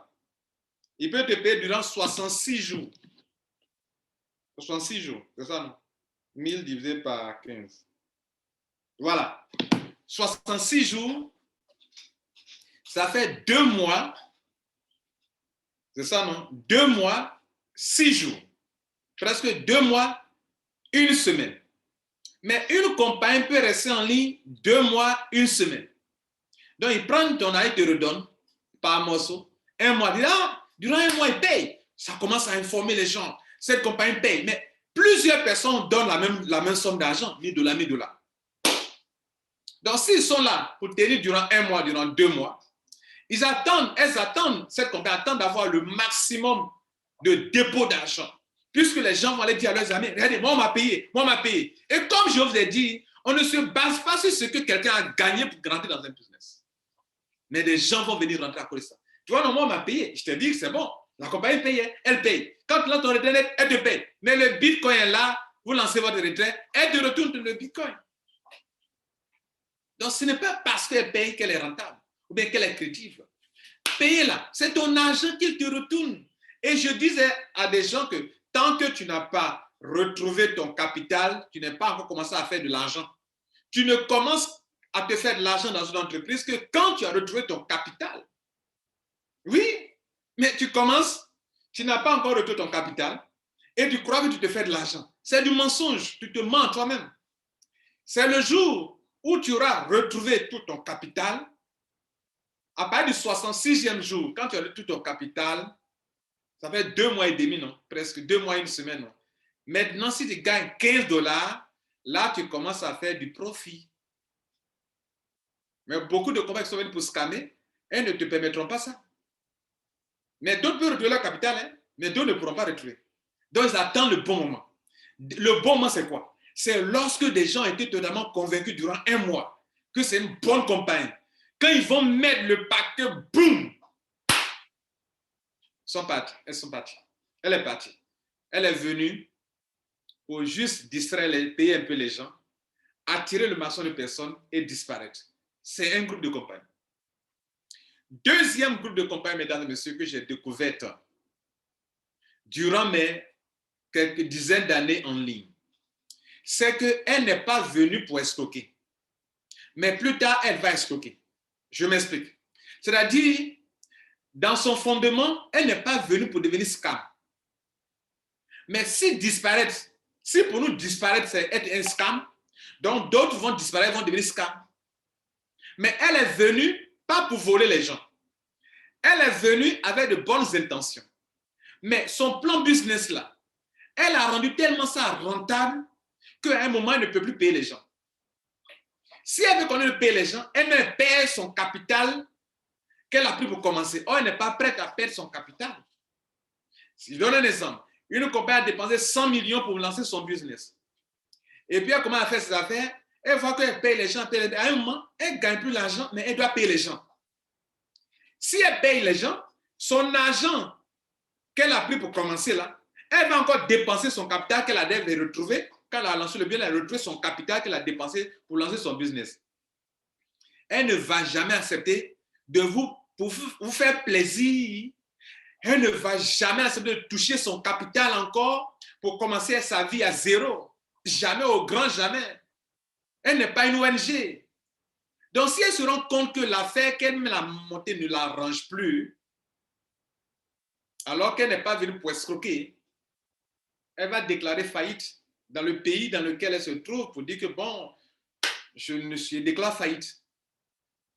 Il peut te payer durant 66 jours. 66 jours, c'est ça, non? 1000 divisé par 15. Voilà. 66 jours, ça fait 2 mois. C'est ça, non? 2 mois, 6 jours. Presque 2 mois, 1 semaine. Mais une compagnie peut rester en ligne 2 mois, 1 semaine. Donc, ils prennent ton argent et te redonnent par morceau. 1 mois, durant 1 mois, ils payent. Ça commence à informer les gens. Cette compagnie paye. Mais plusieurs personnes donnent la même somme d'argent, $1000. Donc, s'ils sont là pour tenir durant 1 mois, durant 2 mois, elles attendent, cette compagnie attend d'avoir le maximum de dépôt d'argent. Puisque les gens vont aller dire à leurs amis, regardez, moi on m'a payé. Et comme je vous ai dit, on ne se base pas sur ce que quelqu'un a gagné pour grandir dans un business. Mais des gens vont venir rentrer à cause de ça. Tu vois, non, moi on m'a payé. Je te dis que c'est bon. La compagnie payait, elle paye. Quand tu lances ton retrait, elle te paye. Mais le bitcoin est là, vous lancez votre retrait, elle te retourne le bitcoin. Donc ce n'est pas parce qu'elle paye qu'elle est rentable ou bien qu'elle est crédible. Payez-la. C'est ton argent qu'il te retourne. Et je disais à des gens que tant que tu n'as pas retrouvé ton capital, tu n'as pas encore commencé à faire de l'argent. Tu ne commences à te faire de l'argent dans une entreprise que quand tu as retrouvé ton capital. Oui, mais tu commences, tu n'as pas encore retrouvé ton capital et tu crois que tu te fais de l'argent. C'est du mensonge, tu te mens toi-même. C'est le jour où tu auras retrouvé tout ton capital, à partir du 66e jour, quand tu as tout ton capital, ça fait 2 mois et demi, non? Presque 2 mois et une semaine, non? Maintenant, si tu gagnes $15, là, tu commences à faire du profit. Mais beaucoup de compagnies qui sont venues pour scammer, elles ne te permettront pas ça. Mais d'autres peuvent retrouver leur capital, hein, mais d'autres ne pourront pas retrouver. Donc, ils attendent le bon moment. Le bon moment, c'est quoi? C'est lorsque des gens étaient totalement convaincus durant 1 mois que c'est une bonne compagnie. Quand ils vont mettre le paquet, boum, sont partis. Elles sont parties. Elle est partie. Elle est venue pour juste distraire, payer un peu les gens, attirer le maçon de personnes et disparaître. C'est un groupe de compagnies. Deuxième groupe de compagnies, mesdames et messieurs, que j'ai découvert durant mes quelques dizaines d'années en ligne, c'est qu'elle n'est pas venue pour escroquer. Mais plus tard, elle va escroquer. Je m'explique. C'est-à-dire, dans son fondement, elle n'est pas venue pour devenir scam. Mais si disparaître, si pour nous disparaître, c'est être un scam, donc d'autres vont disparaître, vont devenir scam. Mais elle est venue pas pour voler les gens. Elle est venue avec de bonnes intentions. Mais son plan business là, elle a rendu tellement ça rentable qu'à un moment, elle ne peut plus payer les gens. Si elle veut qu'on ne paye les gens, elle ne paie son capital qu'elle a pris pour commencer. Or, elle n'est pas prête à perdre son capital. Si je donne un exemple, une compagnie a dépensé 100 millions pour lancer son business. Et puis, elle commence à faire ses affaires. Elle voit qu'elle paye les gens. À un moment, elle ne gagne plus l'argent, mais elle doit payer les gens. Si elle paye les gens, son argent qu'elle a pris pour commencer là, elle va encore dépenser son capital qu'elle a dû retrouver. Quand elle a lancé le bien, elle a retrouvé son capital qu'elle a dépensé pour lancer son business. Elle ne va jamais accepter de vous, pour vous faire plaisir. Elle ne va jamais accepter de toucher son capital encore pour commencer sa vie à zéro. Jamais, au grand jamais. Elle n'est pas une ONG. Donc, si elle se rend compte que l'affaire qu'elle a montée ne l'arrange plus, alors qu'elle n'est pas venue pour escroquer, elle va déclarer faillite dans le pays dans lequel elle se trouve pour dire que bon, je déclare faillite.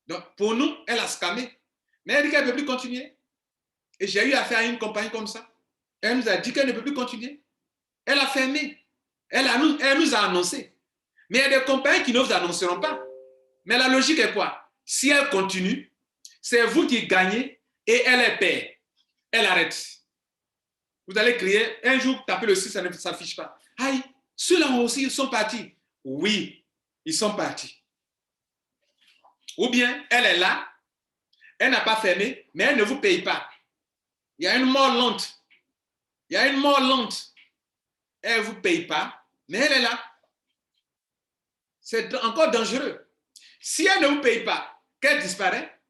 Donc, pour nous, elle a scamé. Mais elle dit qu'elle ne peut plus continuer. Et j'ai eu affaire à une compagnie comme ça. Elle nous a dit qu'elle ne peut plus continuer. Elle a fermé. Elle nous a annoncé. Mais il y a des compagnies qui ne vous annonceront pas. Mais la logique est quoi? Si elle continue, c'est vous qui gagnez et elle est paie. Elle arrête. Vous allez crier, un jour, tapez le 6, ça ne s'affiche pas. Aïe, ceux-là aussi, ils sont partis. Oui, ils sont partis. Ou bien, elle est là, elle n'a pas fermé, mais elle ne vous paye pas. Il y a une mort lente. Il y a une mort lente. Elle ne vous paye pas, mais elle est là. C'est encore dangereux. Si elle ne vous paye pas, qu'elle disparaît,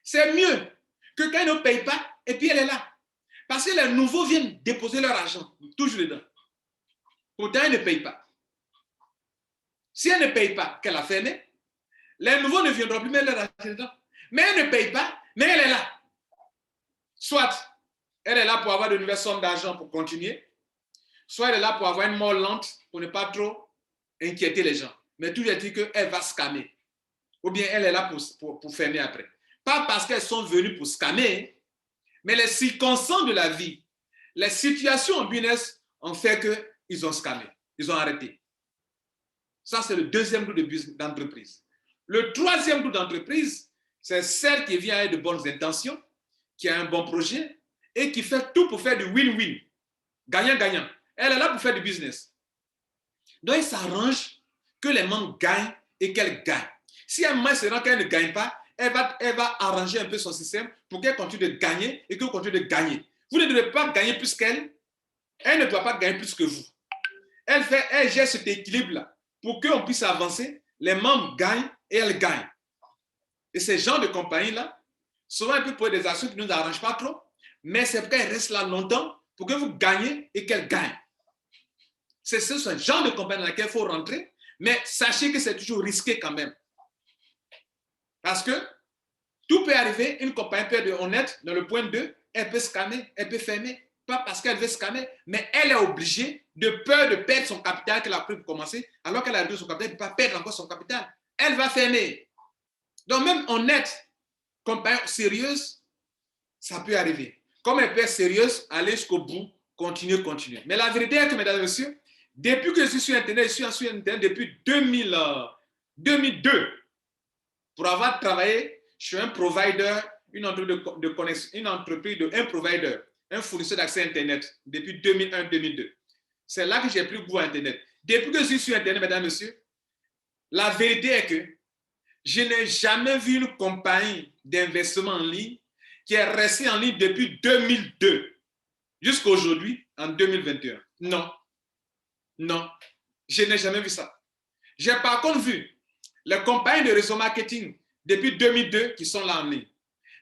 c'est mieux que qu'elle ne paye pas et puis elle est là. Parce que les nouveaux viennent déposer leur argent, toujours dedans. Pourtant, elle ne paye pas. Si elle ne paye pas, qu'elle a fermé, les nouveaux ne viendront plus mettre leur argent dedans. Mais elle ne paye pas, mais elle est là. Soit elle est là pour avoir de nouvelles sommes d'argent pour continuer, soit elle est là pour avoir une mort lente pour ne pas trop inquiéter les gens. Mais toujours dit qu'elle va scammer. Ou bien elle est là pour fermer après. Pas parce qu'elles sont venues pour scammer, mais les circonstances de la vie, les situations en business ont fait qu'ils ont scammé, ils ont arrêté. Ça, c'est le deuxième groupe d'entreprise. Le troisième groupe d'entreprise, c'est celle qui vient avec de bonnes intentions, qui a un bon projet et qui fait tout pour faire du win-win, gagnant-gagnant. Elle est là pour faire du business. Donc, il s'arrange que les membres gagnent et qu'elle gagne. Si un moment se rend qu'elle ne gagne pas, elle va arranger un peu son système pour qu'elle continue de gagner et que vous continuez de gagner. Vous ne devez pas gagner plus qu'elle, elle ne doit pas gagner plus que vous. Elle gère cet équilibre-là pour qu'on puisse avancer, les membres gagnent et elle gagne. Et ces gens de compagnie-là, souvent un peu pour des actions qui ne nous arrangent pas trop, mais c'est pour qu'elle reste là longtemps pour que vous gagnez et qu'elle gagne. C'est ce genre de compagnie dans laquelle il faut rentrer, mais sachez que c'est toujours risqué quand même. Parce que Tout peut arriver, une compagnie peut être honnête dans le point 2, elle peut scammer, elle peut fermer, pas parce qu'elle veut scammer, mais elle est obligée, de peur de perdre son capital qu'elle a pris pour commencer, alors qu'elle a réduit son capital, elle ne peut pas perdre encore son capital. Elle va fermer. Donc même honnête, compagnie sérieuse, ça peut arriver. Comme elle peut être sérieuse, aller jusqu'au bout, continuer. Mais la vérité est que, mesdames et messieurs, depuis que je suis sur Internet, je suis sur Internet depuis 2002, pour avoir travaillé chez un provider, une entreprise de connexion, un provider, un fournisseur d'accès Internet depuis 2001-2002. C'est là que j'ai pris goût à Internet. Depuis que je suis sur Internet, mesdames et messieurs, la vérité est que je n'ai jamais vu une compagnie d'investissement en ligne qui est restée en ligne depuis 2002 jusqu'à aujourd'hui, en 2021. Non, non, je n'ai jamais vu ça. J'ai par contre vu les compagnies de réseau marketing depuis 2002 qui sont là en ligne.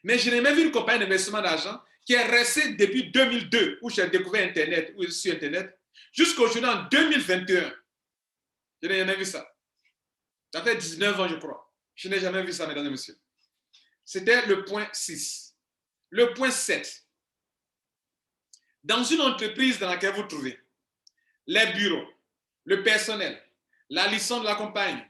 Mais je n'ai jamais vu une compagnie d'investissement d'argent qui est restée depuis 2002, où j'ai découvert Internet, où je suis sur Internet, jusqu'à aujourd'hui en 2021. Je n'ai jamais vu ça. Ça fait 19 ans, je crois. Je n'ai jamais vu ça, mesdames et messieurs. C'était le point 6. Le point 7. Dans une entreprise dans laquelle vous trouvez les bureaux, le personnel, la licence de la compagnie,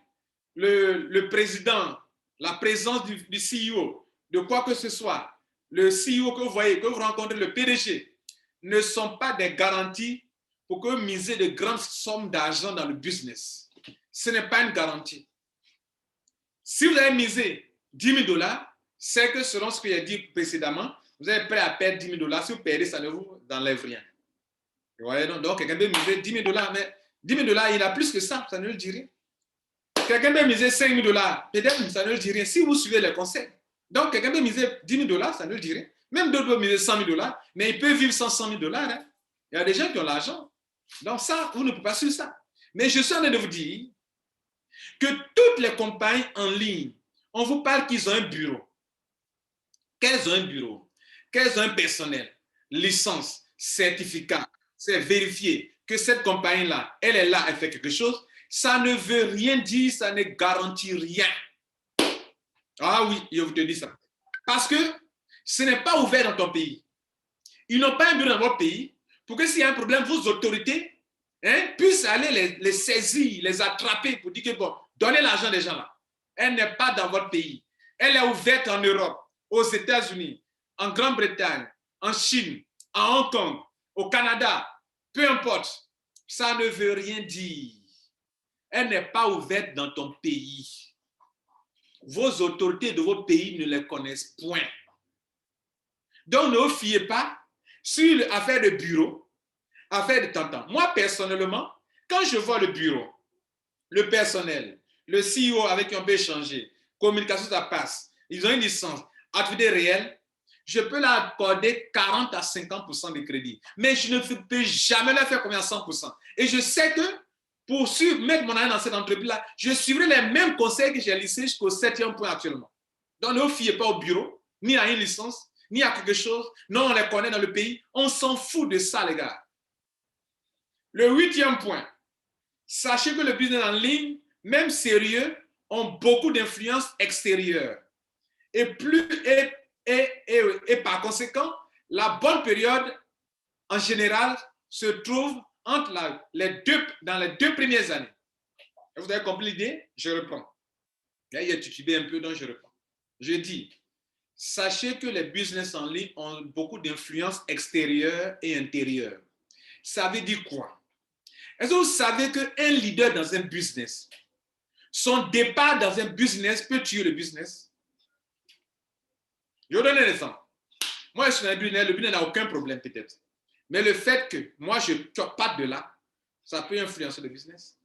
le président, la présence du CEO, de quoi que ce soit, le CEO que vous voyez, que vous rencontrez, le PDG, ne sont pas des garanties pour que vous misez de grandes sommes d'argent dans le business. Ce n'est pas une garantie. Si vous avez misé 10 000 $, c'est que selon ce que j'ai dit précédemment, vous êtes prêt à perdre 10 000 $. Si vous perdez, ça ne vous enlève rien. Vous voyez, donc quelqu'un peut miser 10 000 $, mais 10 000 $, il a plus que ça ne le dit rien. Quelqu'un peut miser 5 000 $, peut-être ça ne le dit rien, si vous suivez les conseils. Donc quelqu'un peut miser 10 000 $, ça ne le dit rien. Même d'autres peuvent miser 100 000 $, mais ils peuvent vivre sans 100 000 $. Hein. Il y a des gens qui ont l'argent. Donc ça, vous ne pouvez pas suivre ça. Mais je suis en train de vous dire que toutes les compagnies en ligne, on vous parle qu'ils ont un bureau. Qu'elles ont un bureau, qu'elles ont un personnel, licence, certificat, c'est vérifié que cette compagnie-là, elle est là, elle fait quelque chose, ça ne veut rien dire, ça ne garantit rien. Ah oui, je vous te dis ça. Parce que ce n'est pas ouvert dans ton pays. Ils n'ont pas un bureau dans votre pays pour que s'il y a un problème, vos autorités puissent aller les saisir, les attraper pour dire que bon, donnez l'argent des gens là. Elle n'est pas dans votre pays. Elle est ouverte en Europe, aux États-Unis, en Grande-Bretagne, en Chine, en Hong Kong, au Canada, peu importe. Ça ne veut rien dire. Elle n'est pas ouverte dans ton pays. Vos autorités de votre pays ne les connaissent point. Donc ne vous fiez pas sur l'affaire de bureau, affaire de temps. Moi, personnellement, quand je vois le bureau, le personnel, le CEO avec qui on peut échanger, communication, ça passe, ils ont une licence, activité réelle, je peux leur accorder 40 à 50% de crédit. Mais je ne peux jamais leur faire combien 100%. Et je sais que pour mettre mon argent dans cette entreprise-là, je suivrai les mêmes conseils que j'ai listés jusqu'au 7e point actuellement. Donc ne vous fiez pas au bureau, ni à une licence, ni à quelque chose. Non, on les connaît dans le pays. On s'en fout de ça, les gars. Le 8e point, sachez que le business en ligne, même sérieux, ont beaucoup d'influence extérieure. Et par conséquent, la bonne période, en général, se trouve entre dans les 2 premières années. Vous avez compris l'idée? Je reprends. Là, il a titubé un peu, donc je reprends. Je dis, sachez que les business en ligne ont beaucoup d'influence extérieure et intérieure. Ça veut dire quoi? Est-ce que vous savez qu'un leader dans un business, son départ dans un business peut tuer le business? Je vous donne un exemple. Moi, je suis dans le business n'a aucun problème peut-être. Mais le fait que moi, je ne parte de là, ça peut influencer le business.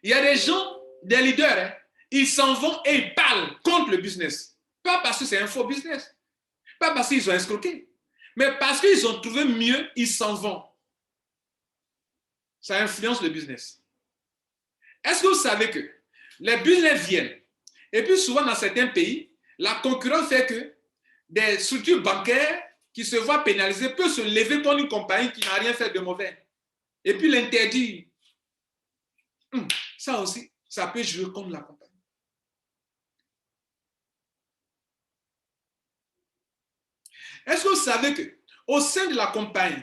Il y a des gens, des leaders, ils s'en vont et ils parlent contre le business. Pas parce que c'est un faux business. Pas parce qu'ils ont escroqué. Mais parce qu'ils ont trouvé mieux, ils s'en vont. Ça influence le business. Est-ce que vous savez que les business viennent? Et puis souvent dans certains pays, la concurrence fait que des structures bancaires qui se voient pénalisées peuvent se lever contre une compagnie qui n'a rien fait de mauvais. Et puis l'interdire. Ça aussi, ça peut jouer contre la compagnie. Est-ce que vous savez qu'au sein de la compagnie,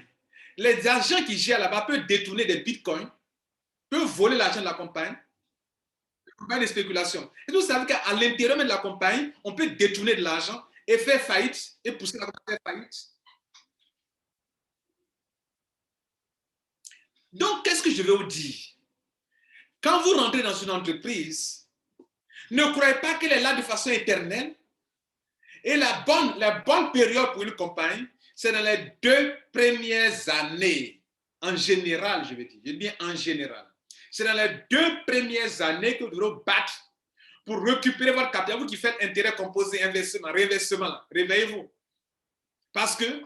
les agents qui gèrent là-bas peuvent détourner des bitcoins, peuvent voler l'argent de la compagnie de spéculation. Est-ce que vous savez qu'à l'intérieur de la compagnie, on peut détourner de l'argent et faire faillite et pousser la compagnie à faire faillite? Donc, qu'est-ce que je vais vous dire? Quand vous rentrez dans une entreprise, ne croyez pas qu'elle est là de façon éternelle. Et la bonne période pour une compagnie, c'est dans les 2 premières années. En général, je veux dire. Je dis bien en général. C'est dans les 2 premières années que vous devrez battre pour récupérer votre capital. Vous qui faites intérêt composé, investissement, réinvestissement, réveillez-vous. Parce qu'il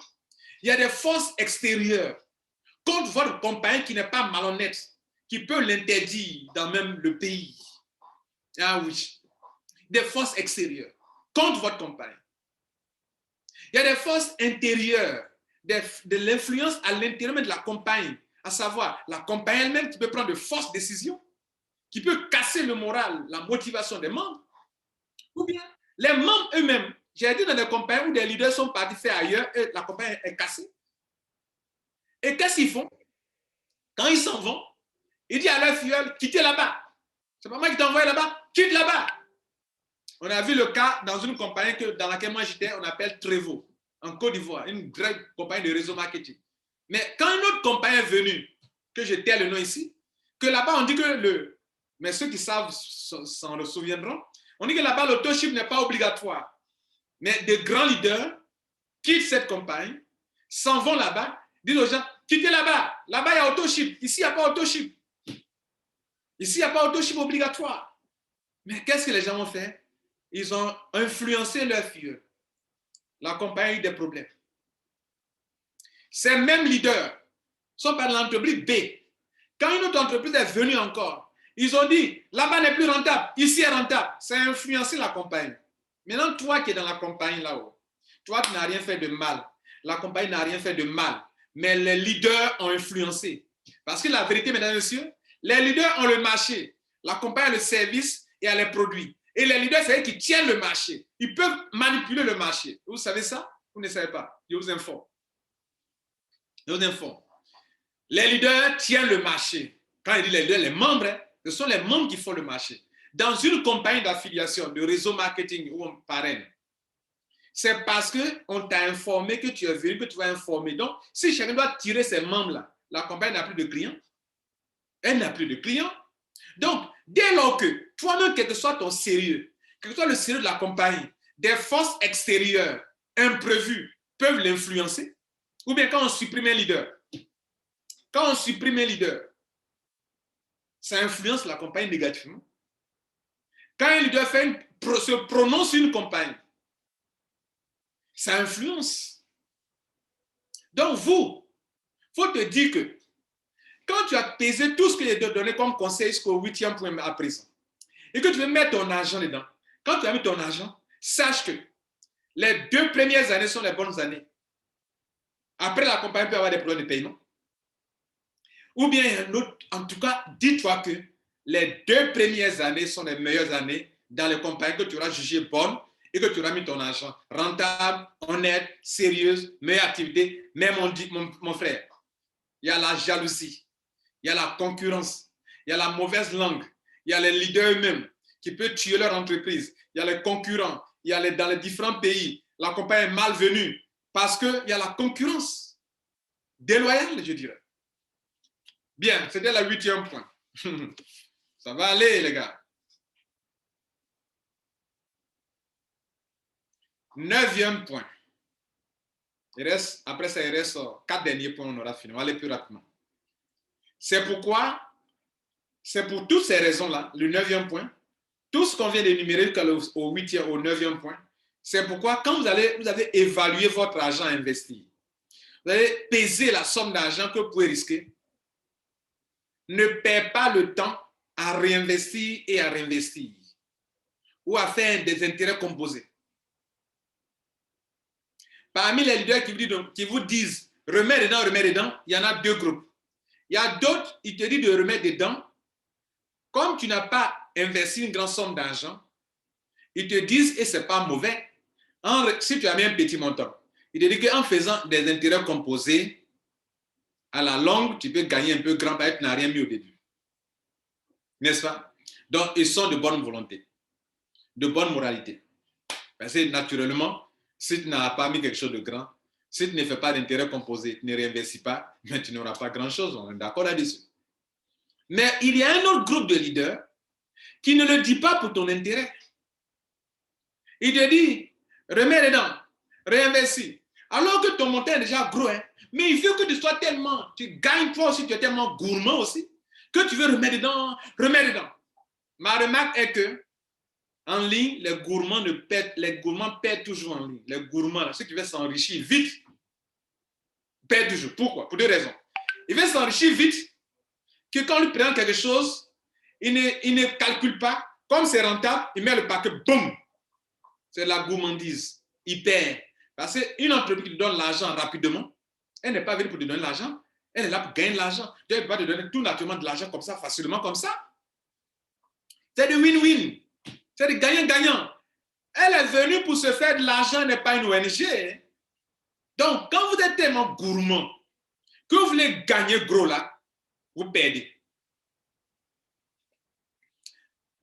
y a des forces extérieures contre votre compagnie qui n'est pas malhonnête, qui peut l'interdire dans même le pays. Ah oui. Des forces extérieures contre votre compagnie. Il y a des forces intérieures, de l'influence à l'intérieur de la compagnie, à savoir la compagnie elle-même qui peut prendre de fausses décisions, qui peut casser le moral, la motivation des membres, ou bien les membres eux-mêmes. J'ai été dans des compagnies où des leaders sont partis faire ailleurs et la compagnie est cassée. Et qu'est-ce qu'ils font? Quand ils s'en vont, ils disent à leur filleule, quittez là-bas. C'est pas moi qui t'ai envoyé là-bas, quitte là-bas. On a vu le cas dans une compagnie dans laquelle moi j'étais, on appelle Trevo, en Côte d'Ivoire, une grande compagnie de réseau marketing. Mais quand une autre compagnie est venue, que je tais le nom ici, que là-bas on dit que mais ceux qui savent s'en souviendront, on dit que là-bas l'autoship n'est pas obligatoire. Mais des grands leaders quittent cette compagnie, s'en vont là-bas, disent aux gens, quittez là-bas, là-bas il y a autoship, ici il n'y a pas autoship. Ici il n'y a pas autoship obligatoire. Mais qu'est-ce que les gens ont fait? Ils ont influencé leurs filles. La compagnie a eu des problèmes. Ces mêmes leaders sont par l'entreprise B. Quand une autre entreprise est venue encore, ils ont dit, là-bas n'est plus rentable, ici est rentable. Ça a influencé la compagnie. Maintenant, toi qui es dans la compagnie là-haut, toi tu n'as rien fait de mal. La compagnie n'a rien fait de mal. Mais les leaders ont influencé. Parce que la vérité, mesdames et messieurs, les leaders ont le marché. La compagnie a le service et a les produits. Et les leaders, c'est eux qui tiennent le marché. Ils peuvent manipuler le marché. Vous savez ça? Vous ne savez pas. Je vous informe. Je vous informe. Les leaders tiennent le marché. Quand il dit les leaders, les membres, ce sont les membres qui font le marché. Dans une compagnie d'affiliation, de réseau marketing où on parraine, c'est parce qu'on t'a informé que tu es venu, que tu vas informer. Donc, si chacun doit tirer ses membres-là, la compagnie n'a plus de clients. Elle n'a plus de clients. Donc, dès lors que toi-même, quel que soit ton sérieux, quel que soit le sérieux de la compagnie, des forces extérieures imprévues peuvent l'influencer, ou bien quand on supprime un leader, ça influence la compagnie négativement. Quand un leader se prononce sur une compagnie, ça influence. Donc, il faut te dire que quand tu as pesé tout ce que j'ai donné comme conseil jusqu'au 8e point à présent, et que tu veux mettre ton argent dedans, quand tu as mis ton argent, sache que les 2 premières années sont les bonnes années. Après, la compagnie peut avoir des problèmes de paiement. Ou bien, en tout cas, dis-toi que les 2 premières années sont les meilleures années dans les compagnies que tu auras jugées bonnes et que tu auras mis ton argent rentable, honnête, sérieuse, meilleure activité. Mais mon frère, il y a la jalousie, il y a la concurrence, il y a la mauvaise langue, il y a les leaders eux-mêmes qui peuvent tuer leur entreprise, il y a les concurrents, il y a dans les différents pays, la compagnie est malvenue parce qu'il y a la concurrence déloyale, je dirais. Bien, c'était le 8e point. Ça va aller, les gars. 9e point. Après ça, il reste 4 derniers points, on aura fini. On va aller plus rapidement. C'est pour toutes ces raisons-là, le 9e point, tout ce qu'on vient d'énumérer au 8e, au 9e point, c'est pourquoi quand vous avez évalué votre argent investi, vous avez pesé la somme d'argent que vous pouvez risquer, ne perds pas le temps à réinvestir et à réinvestir ou à faire des intérêts composés. Parmi les leaders qui vous disent remets dedans, il y en a 2 groupes. Il y a d'autres, ils te disent de remettre dedans. Comme tu n'as pas investi une grande somme d'argent, ils te disent, et ce n'est pas mauvais, si tu as mis un petit montant, Il te dit qu'en faisant des intérêts composés, à la longue, tu peux gagner un peu grand parce que tu n'as rien mis au début. N'est-ce pas? Donc, ils sont de bonne volonté, de bonne moralité. Parce que naturellement, si tu n'as pas mis quelque chose de grand, si tu ne fais pas d'intérêt composé, tu ne réinvestis pas, mais tu n'auras pas grand-chose. On est d'accord là-dessus. Mais il y a un autre groupe de leaders qui ne le dit pas pour ton intérêt. Il te dit, remets dedans, réinvestis. Alors que ton montant est déjà gros, hein, mais il faut que tu sois tellement, tu gagnes toi aussi, tu es tellement gourmand aussi, que tu veux remettre dedans, remets dedans. Ma remarque est que en ligne, les gourmands perdent toujours en ligne. Les gourmands, ceux qui veulent s'enrichir vite, perdent toujours. Pourquoi? Pour deux raisons. Ils veulent s'enrichir vite, que quand on lui présente quelque chose, il ne calcule pas. Comme c'est rentable, il met le paquet, boum. C'est de la gourmandise. Il perd. Parce qu'une entreprise qui te donne l'argent rapidement, elle n'est pas venue pour te donner l'argent, elle est là pour gagner l'argent. Elle ne peut pas te donner tout naturellement de l'argent comme ça, facilement comme ça. C'est du win-win. C'est du gagnant-gagnant. Elle est venue pour se faire de l'argent, n'est pas une ONG. Donc, quand vous êtes tellement gourmand que vous voulez gagner gros là, vous perdez.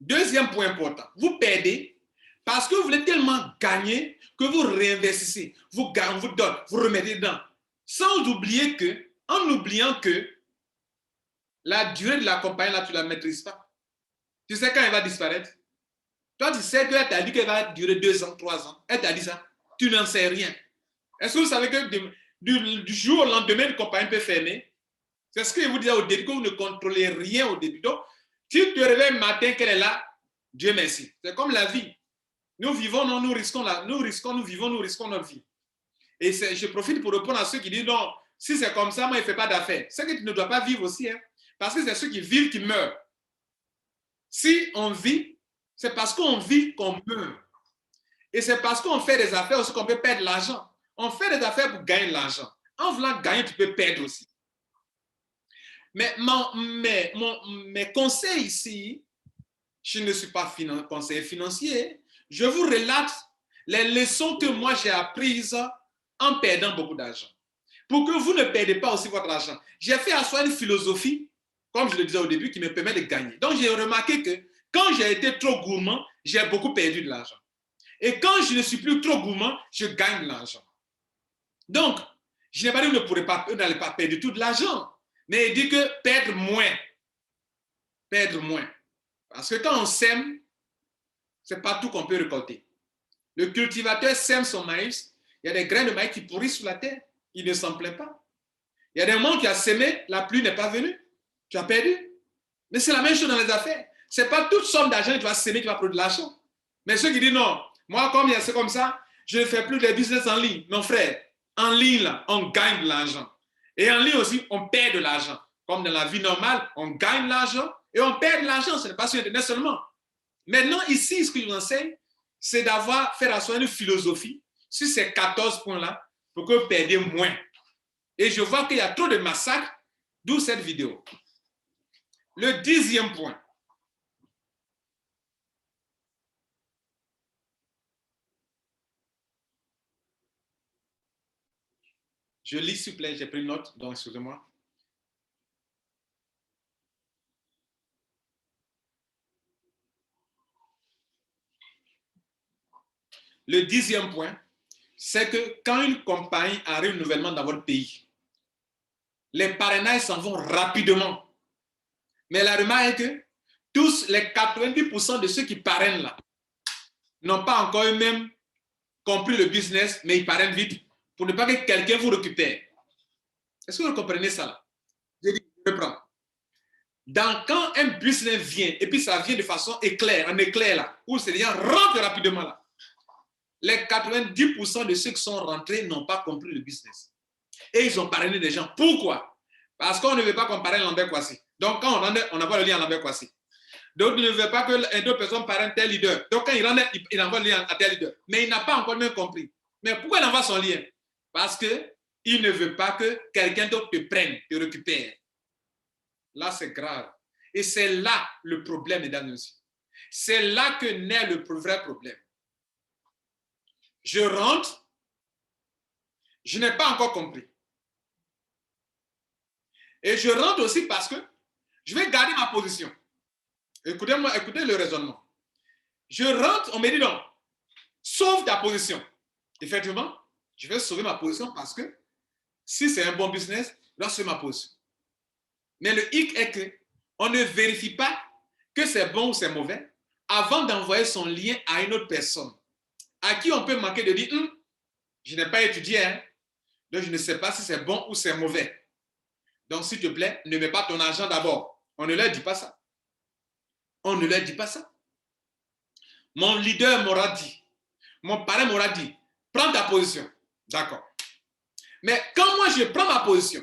Deuxième point important, vous perdez parce que vous voulez tellement gagner que vous réinvestissez, vous gagnez, on vous donne, vous remettez dedans. Sans oublier que, en oubliant que la durée de la compagnie là, tu ne la maîtrises pas. Tu sais quand elle va disparaître. Toi, tu sais qu'elle t'a dit qu'elle va durer 2 ans, 3 ans. Elle t'a dit ça. Tu n'en sais rien. Est-ce que vous savez que du jour au lendemain, une compagnie peut fermer? C'est ce que je vous disais au début, que vous ne contrôlez rien au début. Donc, si tu te réveilles le matin qu'elle est là, Dieu merci. C'est comme la vie. Nous vivons, non, nous risquons, nous vivons, nous risquons notre vie. Et je profite pour répondre à ceux qui disent non, si c'est comme ça, moi, je ne fais pas d'affaires. C'est que tu ne dois pas vivre aussi, hein, parce que c'est ceux qui vivent qui meurent. Si on vit, c'est parce qu'on vit qu'on meurt. Et c'est parce qu'on fait des affaires aussi qu'on peut perdre l'argent. On fait des affaires pour gagner l'argent. En voulant gagner, tu peux perdre aussi. Mais mes conseils ici, je ne suis pas conseiller financier. Je vous relate les leçons que moi j'ai apprises en perdant beaucoup d'argent. Pour que vous ne perdez pas aussi votre argent. J'ai fait asseoir une philosophie, comme je le disais au début, qui me permet de gagner. Donc j'ai remarqué que quand j'ai été trop gourmand, j'ai beaucoup perdu de l'argent. Et quand je ne suis plus trop gourmand, je gagne de l'argent. Donc, je n'ai pas dit que vous n'allez pas perdre tout de l'argent, mais il dit que perdre moins. Perdre moins. Parce que quand on sème, ce n'est pas tout qu'on peut récolter. Le cultivateur sème son maïs, il y a des grains de maïs qui pourrissent sous la terre, il ne s'en plaint pas. Il y a des moments où tu as semé, la pluie n'est pas venue, tu as perdu. Mais c'est la même chose dans les affaires. Ce n'est pas toute somme d'argent que tu vas semer qui va produire de l'argent. Mais ceux qui disent non, moi, comme c'est comme ça, je ne fais plus de business en ligne. Non, frère, en ligne, là, on gagne de l'argent. Et en ligne aussi, on perd de l'argent. Comme dans la vie normale, on gagne de l'argent et on perd de l'argent. Ce n'est pas sur Internet seulement. Maintenant, ici, ce que je vous enseigne, c'est d'avoir fait asseoir une philosophie sur ces 14 points-là pour que vous perdiez moins. Et je vois qu'il y a trop de massacres, d'où cette vidéo. Le 10e point. Je lis, s'il vous plaît, j'ai pris note, donc excusez-moi. Le 10e point, c'est que quand une compagnie arrive nouvellement dans votre pays, les parrainages s'en vont rapidement. Mais la remarque est que tous les 90% de ceux qui parrainent là n'ont pas encore eux-mêmes compris le business, mais ils parrainent vite pour ne pas que quelqu'un vous récupère. Est-ce que vous comprenez ça là? Je dis, je reprends. Quand un business vient, et puis ça vient de façon éclair, en éclair là, où ces gens rentrent rapidement là, les 90% de ceux qui sont rentrés n'ont pas compris le business. Et ils ont parrainé des gens. Pourquoi? Parce qu'on ne veut pas qu'on parraine Lambert Kouassi. Donc, quand on rentre, on envoie le lien à Lambert Kouassi. D'autres ne veulent pas que d'autres personnes parrainent tel leader. Donc, quand il rentre, il envoie le lien à tel leader. Mais il n'a pas encore même compris. Mais pourquoi il envoie son lien? Parce qu'il ne veut pas que quelqu'un d'autre te prenne, te récupère. Là, c'est grave. Et c'est là le problème, mesdames et messieurs. C'est là que naît le vrai problème. Je rentre, Je n'ai pas encore compris. Et je rentre aussi parce que je vais garder ma position. Écoutez-moi, écoutez le raisonnement. Je rentre, on me dit non, sauve ta position. Effectivement, je vais sauver ma position parce que si c'est un bon business, je dois sauver ma position. Mais le hic est qu'on ne vérifie pas que c'est bon ou c'est mauvais avant d'envoyer son lien à une autre personne à qui on peut manquer de dire je n'ai pas étudié, hein, donc je ne sais pas si c'est bon ou c'est mauvais. Donc, s'il te plaît, ne mets pas ton argent d'abord. On ne leur dit pas ça. On ne leur dit pas ça. Mon leader m'aura dit, mon parrain m'aura dit, prends ta position. D'accord. Mais quand moi je prends ma position,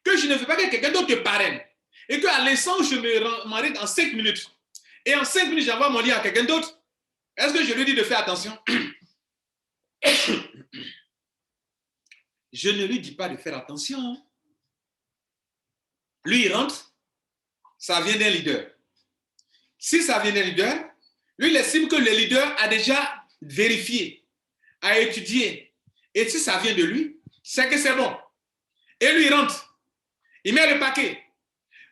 que je ne veux pas que quelqu'un d'autre te parraine, et qu'à l'instant où je me marie en 5 minutes, et en 5 minutes j'envoie mon lien à quelqu'un d'autre, est-ce que je lui dis de faire attention? Je ne lui dis pas de faire attention. Lui, il rentre, ça vient d'un leader. Si ça vient d'un leader, lui, il estime que le leader a déjà vérifié, a étudié. Et si ça vient de lui, c'est que c'est bon. Et lui, il rentre. Il met le paquet.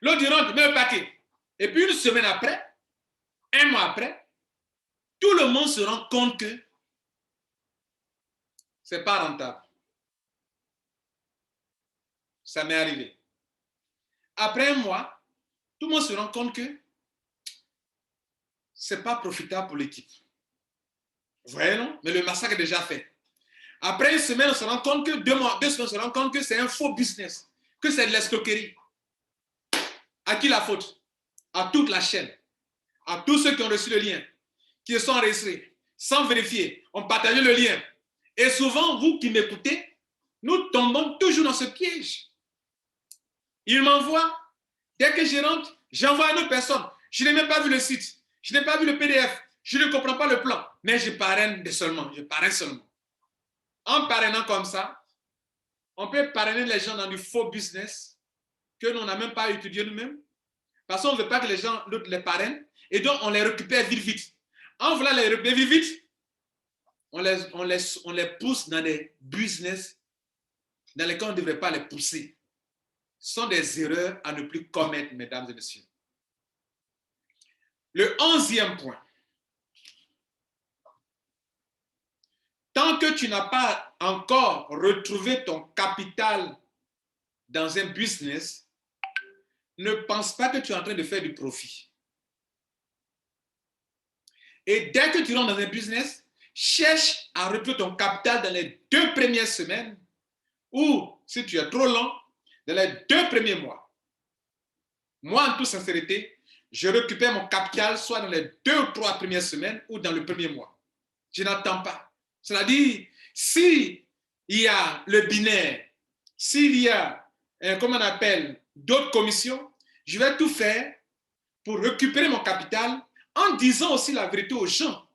L'autre, il rentre, il met le paquet. Et puis, une semaine après, un mois après, tout le monde se rend compte que ce n'est pas rentable. Ça m'est arrivé. Après un mois, tout le monde se rend compte que ce n'est pas profitable pour l'équipe. Vous voyez, non? Mais le massacre est déjà fait. Après une semaine, on se rend compte que 2 mois, 2 semaines, on se rend compte que c'est un faux business, que c'est de l'escroquerie. À qui la faute? À toute la chaîne, à tous ceux qui ont reçu le lien, qui se sont enregistrés, sans vérifier, ont partagé le lien. Et souvent, vous qui m'écoutez, nous tombons toujours dans ce piège. Il m'envoie, dès que je rentre, j'envoie à une autre personne. Je n'ai même pas vu le site, je n'ai pas vu le PDF, je ne comprends pas le plan, mais je parraine seulement, je parraine seulement. En parrainant comme ça, on peut parrainer les gens dans du faux business que nous n'a même pas étudié nous-mêmes, parce qu'on ne veut pas que les gens d'autres les parrainent, et donc on les récupère vite, vite. En voulant les récupérer vite, vite, on les pousse dans des business dans lesquels on ne devrait pas les pousser. Ce sont des erreurs à ne plus commettre, mesdames et messieurs. Le 11e point. Tant que tu n'as pas encore retrouvé ton capital dans un business, ne pense pas que tu es en train de faire du profit. Et dès que tu rentres dans un business, cherche à retrouver ton capital dans les 2 premières semaines ou, si tu es trop lent, dans les 2 premiers mois. Moi, en toute sincérité, je récupère mon capital soit dans les 2 ou 3 premières semaines ou dans le premier mois. Je n'attends pas. C'est-à-dire, s'il y a le binaire, s'il y a, comment on appelle, d'autres commissions, je vais tout faire pour récupérer mon capital en disant aussi la vérité aux gens.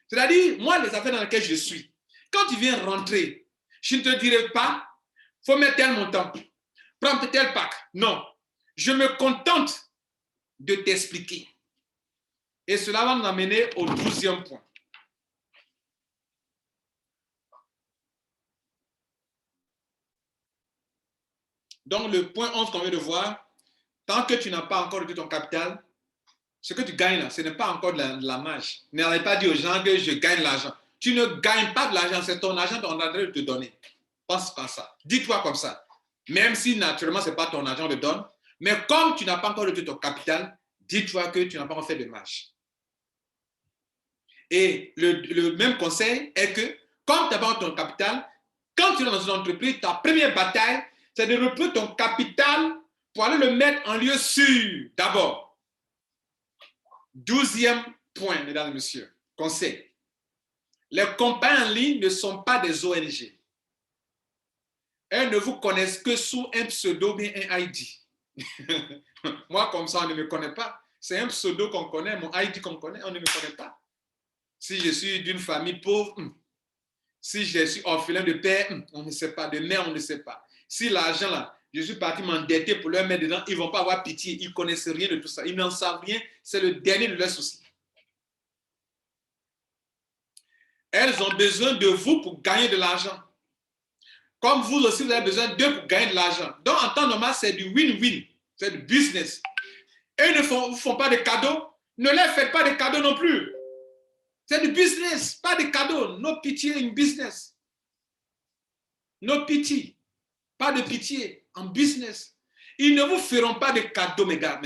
C'est-à-dire, moi, les affaires dans lesquelles je suis, quand tu viens rentrer, je ne te dirai pas, il faut mettre tel montant, prendre tel pack. Non, je me contente de t'expliquer. Et cela va nous amener au 12e point. Donc, le point 11 qu'on vient de voir, tant que tu n'as pas encore réduit ton capital, ce que tu gagnes là, ce n'est pas encore de la marge. N'arrête pas à dire aux gens que je gagne l'argent. Tu ne gagnes pas de l'argent, c'est ton argent qu'on a de te donner. Pense pas ça. Dis-toi comme ça. Même si naturellement, ce n'est pas ton argent de donne, mais comme tu n'as pas encore réduit ton capital, dis-toi que tu n'as pas encore fait de marge. Et le même conseil est que, comme tu n'as pas encore ton capital, quand tu es dans une entreprise, ta première bataille, c'est de retrouver ton capital pour aller le mettre en lieu sûr, d'abord. 12e point, mesdames et messieurs, conseil. Les compagnies en ligne ne sont pas des ONG. Elles ne vous connaissent que sous un pseudo, bien un ID. Moi, comme ça, on ne me connaît pas. C'est un pseudo qu'on connaît, mon ID qu'on connaît, on ne me connaît pas. Si je suis d'une famille pauvre, si je suis orphelin de père, on ne sait pas. De mère, on ne sait pas. Si l'argent là, je suis parti m'endetter pour leur mettre dedans, ils ne vont pas avoir pitié. Ils ne connaissent rien de tout ça. Ils n'en savent rien. C'est le dernier de leurs soucis. Elles ont besoin de vous pour gagner de l'argent. Comme vous aussi, vous avez besoin d'eux pour gagner de l'argent. Donc, en temps normal, c'est du win-win. C'est du business. Eux ne vous font pas de cadeaux. Ne leur faites pas de cadeaux non plus. C'est du business, pas de cadeaux. No pitié in business. No pitié. Pas de pitié en business. Ils ne vous feront pas de cadeaux, mesdames.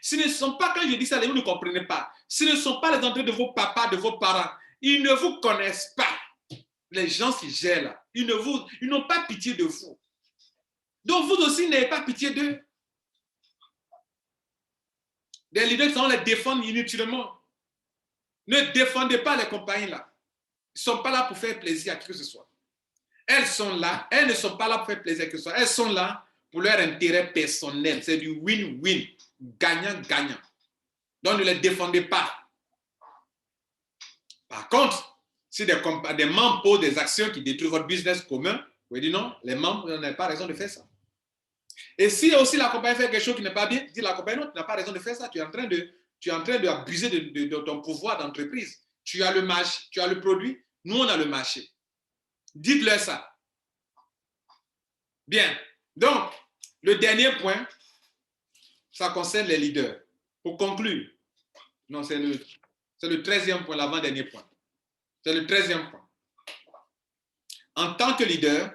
Ce ne sont pas, quand je dis ça, vous ne comprenez pas. Ce ne sont pas les entrées de vos papas, de vos parents. Ils ne vous connaissent pas. Les gens qui gèrent là, ils n'ont pas pitié de vous. Donc vous aussi n'avez pas pitié d'eux. Des leaders qui sont les défendre inutilement. Ne défendez pas les compagnies là. Ils ne sont pas là pour faire plaisir à qui que ce soit. Elles sont là, elles ne sont pas là pour faire plaisir à qui que ce soit. Elles sont là pour leur intérêt personnel. C'est du win-win, gagnant-gagnant. Donc ne les défendez pas. Par contre, si des membres posent des actions qui détruisent votre business commun, vous pouvez dire non, les membres n'ont pas raison de faire ça. Et si aussi la compagnie fait quelque chose qui n'est pas bien, dis la compagnie non, tu n'as pas raison de faire ça, tu es en train d'abuser de ton pouvoir d'entreprise. Tu as le marché, tu as le produit, nous on a le marché. Dites-leur ça. Bien. Donc, le dernier point, ça concerne les leaders. Pour conclure, non, c'est le 13e point, l'avant-dernier point. C'est le 13e point. En tant que leader,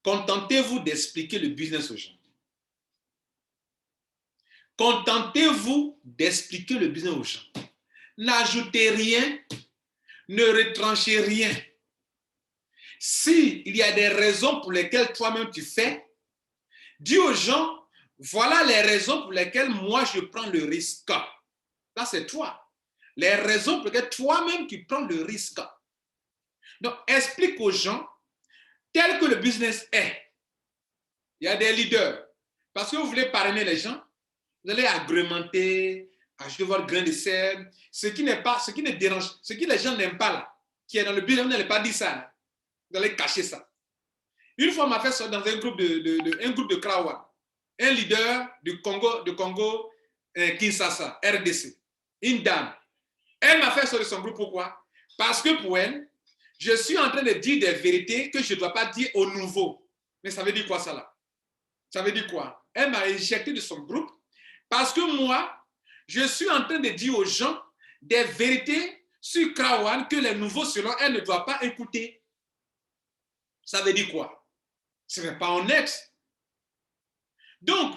contentez-vous d'expliquer le business aux gens. Contentez-vous d'expliquer le business aux gens. N'ajoutez rien, ne retranchez rien. S'il y a des raisons pour lesquelles toi-même tu fais, dis aux gens, voilà les raisons pour lesquelles moi je prends le risque. Là, c'est toi. Les raisons pour lesquelles toi-même tu prends le risque. Donc, explique aux gens tel que le business est. Il y a des leaders. Parce que vous voulez parrainer les gens, vous allez agrémenter, acheter votre grain de sel, ce qui ne dérange, ce que les gens n'aiment pas là, qui est dans le business, vous n'allez pas dire ça. Là. Vous allez cacher ça. Une fois, on m'a fait ça dans un groupe de Krawan, un leader du Congo Kinshasa, RDC, une dame. Elle m'a fait ça de son groupe. Pourquoi? Parce que pour elle, je suis en train de dire des vérités que je ne dois pas dire aux nouveaux. Mais ça veut dire quoi ça là? Ça veut dire quoi? Elle m'a éjecté de son groupe parce que moi, je suis en train de dire aux gens des vérités sur Krawan que les nouveaux, selon elle, ne doivent pas écouter. Ça veut dire quoi? Ce n'est pas honnête. Donc,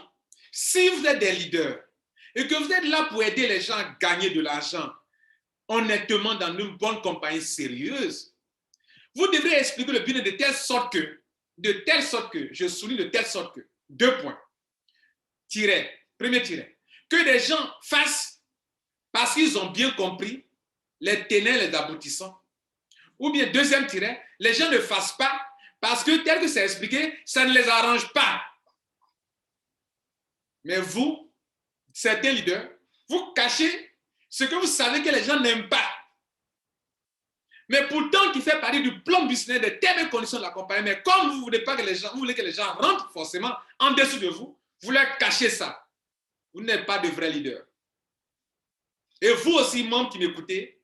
si vous êtes des leaders et que vous êtes là pour aider les gens à gagner de l'argent honnêtement dans une bonne compagnie sérieuse, vous devrez expliquer le business de telle sorte que, je souligne de telle sorte que, 2 points, premier tiret, que des gens fassent parce qu'ils ont bien compris les tenants, les aboutissants. Ou bien, deuxième tiret, les gens ne fassent pas parce que tel que c'est expliqué, ça ne les arrange pas. Mais vous, certains leaders, vous cachez ce que vous savez que les gens n'aiment pas. Mais pourtant, qui fait partie du plan business de telles conditions de la compagnie, mais comme vous voulez pas que les gens, vous voulez que les gens rentrent forcément en dessous de vous, vous leur cachez ça. Vous n'êtes pas de vrais leaders. Et vous aussi, membres qui m'écoutez,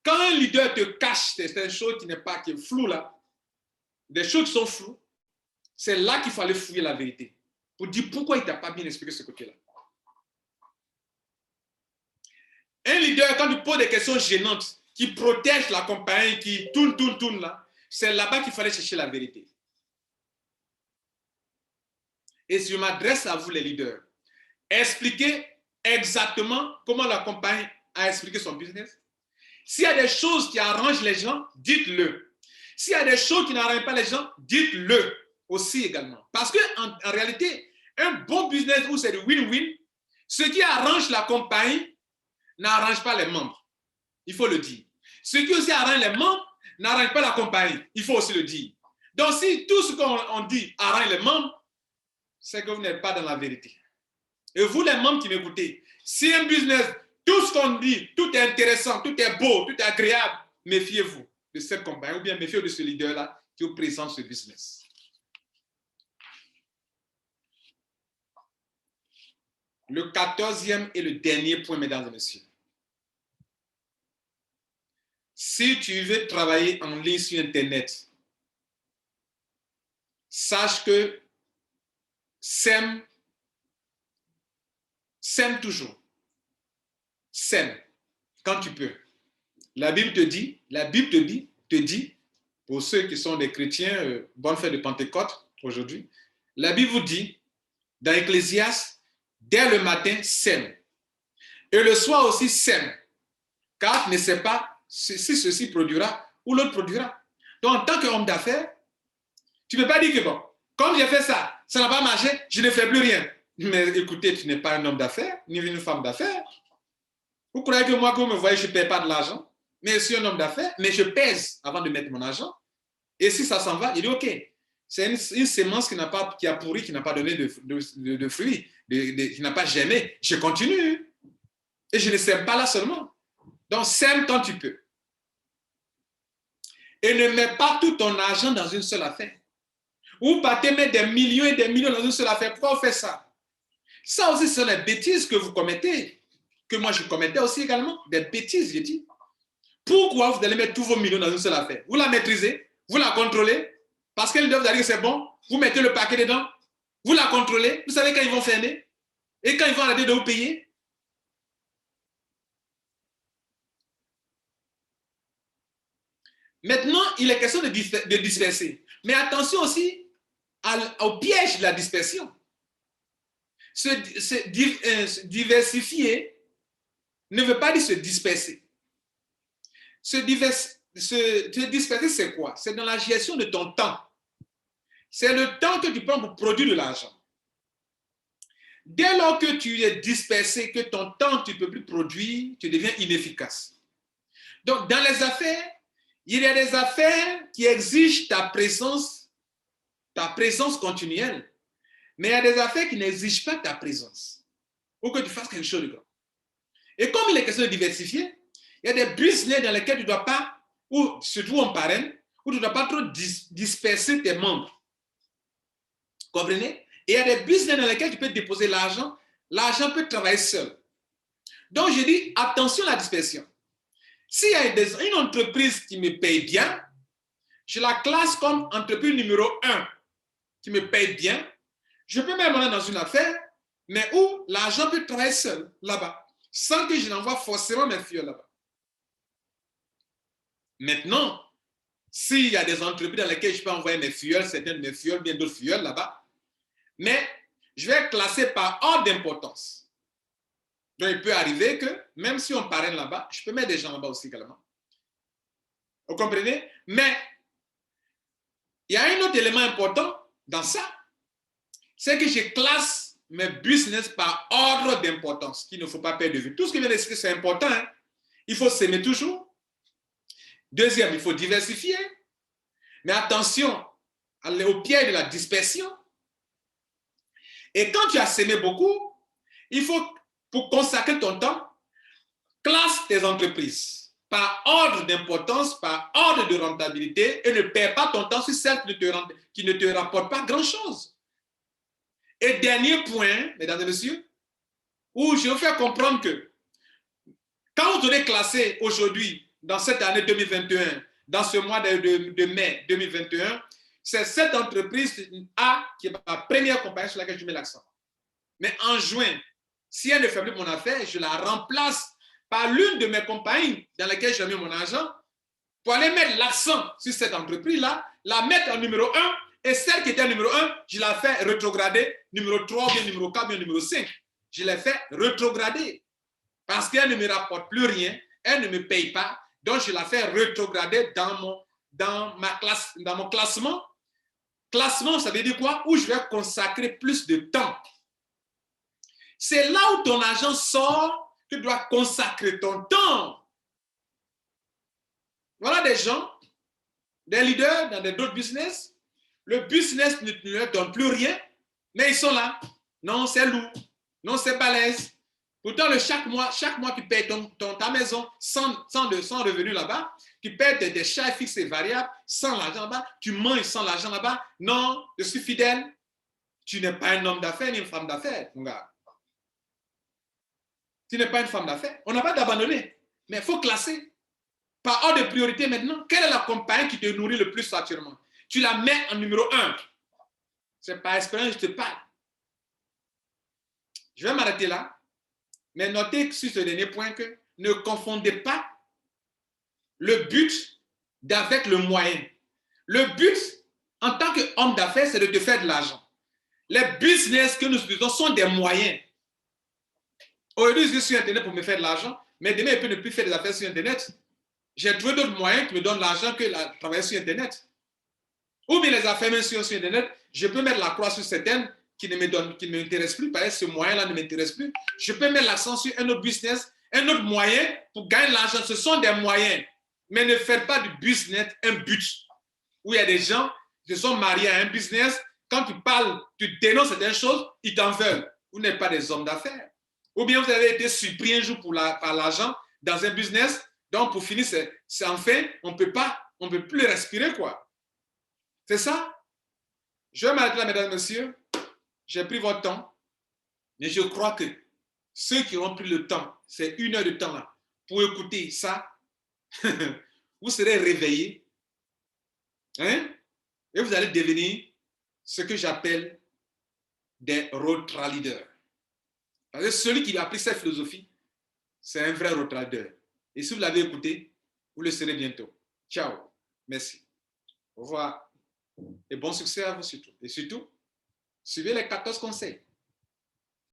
quand un leader te cache certaines choses qui est flou là, des choses qui sont floues, c'est là qu'il faut aller fouiller la vérité pour dire pourquoi il ne t'a pas bien expliqué ce côté-là. Un leader, quand il pose des questions gênantes, qui protège la compagnie, qui tourne là, c'est là-bas qu'il fallait chercher la vérité. Et si je m'adresse à vous les leaders, expliquez exactement comment la compagnie a expliqué son business. S'il y a des choses qui arrangent les gens, dites-le. S'il y a des choses qui n'arrangent pas les gens, dites-le aussi également. Parce qu'en réalité, un bon business où c'est du win-win, ce qui arrange la compagnie n'arrange pas les membres. Il faut le dire. Ce qui aussi arrange les membres n'arrange pas la compagnie. Il faut aussi le dire. Donc, si tout ce qu'on dit arrange les membres, c'est que vous n'êtes pas dans la vérité. Et vous, les membres qui m'écoutez, si un business, tout ce qu'on dit, tout est intéressant, tout est beau, tout est agréable, méfiez-vous de cette compagnie ou bien méfiez-vous de ce leader-là qui vous présente ce business. Le 14e et le dernier point, mesdames et messieurs. Si tu veux travailler en ligne sur Internet, sache que sème toujours. Sème quand tu peux. La Bible te dit, pour ceux qui sont des chrétiens, bonne fête de Pentecôte aujourd'hui, la Bible vous dit, dans Ecclésiaste, dès le matin, sème. Et le soir aussi, sème. Car tu ne sais pas si ceci produira ou l'autre produira. Donc, en tant qu'homme d'affaires, tu ne peux pas dire que bon, comme j'ai fait ça, ça n'a pas marché, je ne fais plus rien. Mais écoutez, tu n'es pas un homme d'affaires, ni une femme d'affaires. Vous croyez que moi, quand vous me voyez, je ne paie pas de l'argent, mais je suis un homme d'affaires, mais je pèse avant de mettre mon argent. Et si ça s'en va, il dit OK. C'est une sémence qui a pourri, qui n'a pas donné de fruits, qui n'a pas germé. Je continue. Et je ne sème pas là seulement. Donc, sème quand tu peux. Et ne mets pas tout ton argent dans une seule affaire. Ou pas te mettre des millions et des millions dans une seule affaire. Pourquoi on fait ça? Ça aussi, ce sont des bêtises que vous commettez. Que moi, je commettais aussi également. Des bêtises, j'ai dit. Pourquoi vous allez mettre tous vos millions dans une seule affaire? Vous la maîtrisez, vous la contrôlez, parce qu'elle doit vous dire que c'est bon, vous mettez le paquet dedans, vous la contrôlez, vous savez quand ils vont fermer et quand ils vont arrêter de vous payer. Maintenant, il est question de disperser. Mais attention aussi au piège de la dispersion. Se diversifier ne veut pas dire se disperser. Se disperser, c'est quoi? C'est dans la gestion de ton temps. C'est le temps que tu prends pour produire de l'argent. Dès lors que tu es dispersé, que ton temps, tu ne peux plus produire, tu deviens inefficace. Donc, dans les affaires, il y a des affaires qui exigent ta présence continuelle. Mais il y a des affaires qui n'exigent pas ta présence. Ou que tu fasses quelque chose de grand. Et comme il est question de diversifier, il y a des business dans lesquels tu ne dois pas, ou surtout en parrain, où tu ne dois pas trop disperser tes membres. Comprenez? Et il y a des business dans lesquels tu peux déposer l'argent. L'argent peut travailler seul. Donc, je dis, attention à la dispersion. S'il y a une entreprise qui me paye bien, je la classe comme entreprise numéro 1 qui me paye bien. Je peux même aller dans une affaire, mais où l'argent peut travailler seul, là-bas, sans que je n'envoie forcément mes fioles là-bas. Maintenant, s'il y a des entreprises dans lesquelles je peux envoyer mes fioles, certaines de mes fioles, bien d'autres fioles là-bas, mais je vais classer par ordre d'importance. Donc, il peut arriver que, même si on parraine là-bas, je peux mettre des gens là-bas aussi également. Vous comprenez? Mais, il y a un autre élément important dans ça, c'est que je classe mes business par ordre d'importance, qu'il ne faut pas perdre de vue. Tout ce que je viens d'expliquer, c'est important. Hein? Il faut s'aimer toujours. Deuxième, il faut diversifier. Mais attention au piège de la dispersion. Et quand tu as sémé beaucoup, il faut, pour consacrer ton temps, classe tes entreprises par ordre d'importance, par ordre de rentabilité et ne perds pas ton temps sur celles qui ne te rapportent pas grand-chose. Et dernier point, mesdames et messieurs, où je veux faire comprendre que quand vous aurez classé aujourd'hui, dans cette année 2021, dans ce mois de mai 2021, c'est cette entreprise A qui est ma première compagnie sur laquelle je mets l'accent. Mais en juin, si elle ne fait plus mon affaire, je la remplace par l'une de mes compagnies dans laquelle j'ai mis mon argent pour aller mettre l'accent sur cette entreprise-là, la mettre en numéro 1 et celle qui était en numéro 1, je la fais rétrograder numéro 3, bien numéro 4, bien numéro 5. Je la fais rétrograder parce qu'elle ne me rapporte plus rien, elle ne me paye pas, donc je la fais rétrograder dans mon classement. Classement, ça veut dire quoi? Où je vais consacrer plus de temps. C'est là où ton argent sort que tu dois consacrer ton temps. Voilà des gens, des leaders dans d'autres business. Le business ne leur donne plus rien, mais ils sont là. Non, c'est lourd. Non, c'est balèze. Pourtant, chaque mois, tu payes ta maison sans revenu là-bas, tu payes tes charges fixes et variables sans l'argent là-bas, tu manges sans l'argent là-bas. Non, je suis fidèle. Tu n'es pas un homme d'affaires ni une femme d'affaires, mon gars. Tu n'es pas une femme d'affaires. On n'a pas d'abandonner, mais il faut classer. Par ordre de priorité maintenant, quelle est la compagnie qui te nourrit le plus actuellement? Tu la mets en numéro 1. C'est par expérience que je te parle. Je vais m'arrêter là, mais notez sur ce dernier point que ne confondez pas le but avec le moyen. Le but, en tant qu'homme d'affaires, c'est de te faire de l'argent. Les business que nous utilisons sont des moyens. Aujourd'hui, je suis sur Internet pour me faire de l'argent, mais demain, je peux ne plus faire des affaires sur Internet. J'ai trouvé d'autres moyens qui me donnent l'argent que de travailler sur Internet. Ou bien les affaires même sur Internet, je peux mettre la croix sur certaines qui ne m'intéressent plus, parce que ce moyen-là ne m'intéresse plus. Je peux mettre l'accent sur un autre business, un autre moyen pour gagner de l'argent. Ce sont des moyens. Mais ne faites pas du business un but. Où il y a des gens qui se sont mariés à un business, quand tu parles, tu dénonces certaines choses, ils t'en veulent. Vous n'êtes pas des hommes d'affaires. Ou bien vous avez été surpris un jour par l'argent dans un business, donc pour finir, c'est enfin, on ne peut plus respirer, quoi. C'est ça. Je vais m'arrêter là, mesdames et messieurs. J'ai pris votre temps, mais je crois que ceux qui ont pris le temps, c'est 1 heure de temps là, pour écouter ça, vous serez réveillés, hein? Et vous allez devenir ce que j'appelle des road leaders. Parce que celui qui a appris cette philosophie, c'est un vrai road leader. Et si vous l'avez écouté, vous le serez bientôt. Ciao. Merci. Au revoir. Et bon succès à vous surtout. Et surtout, suivez les 14 conseils.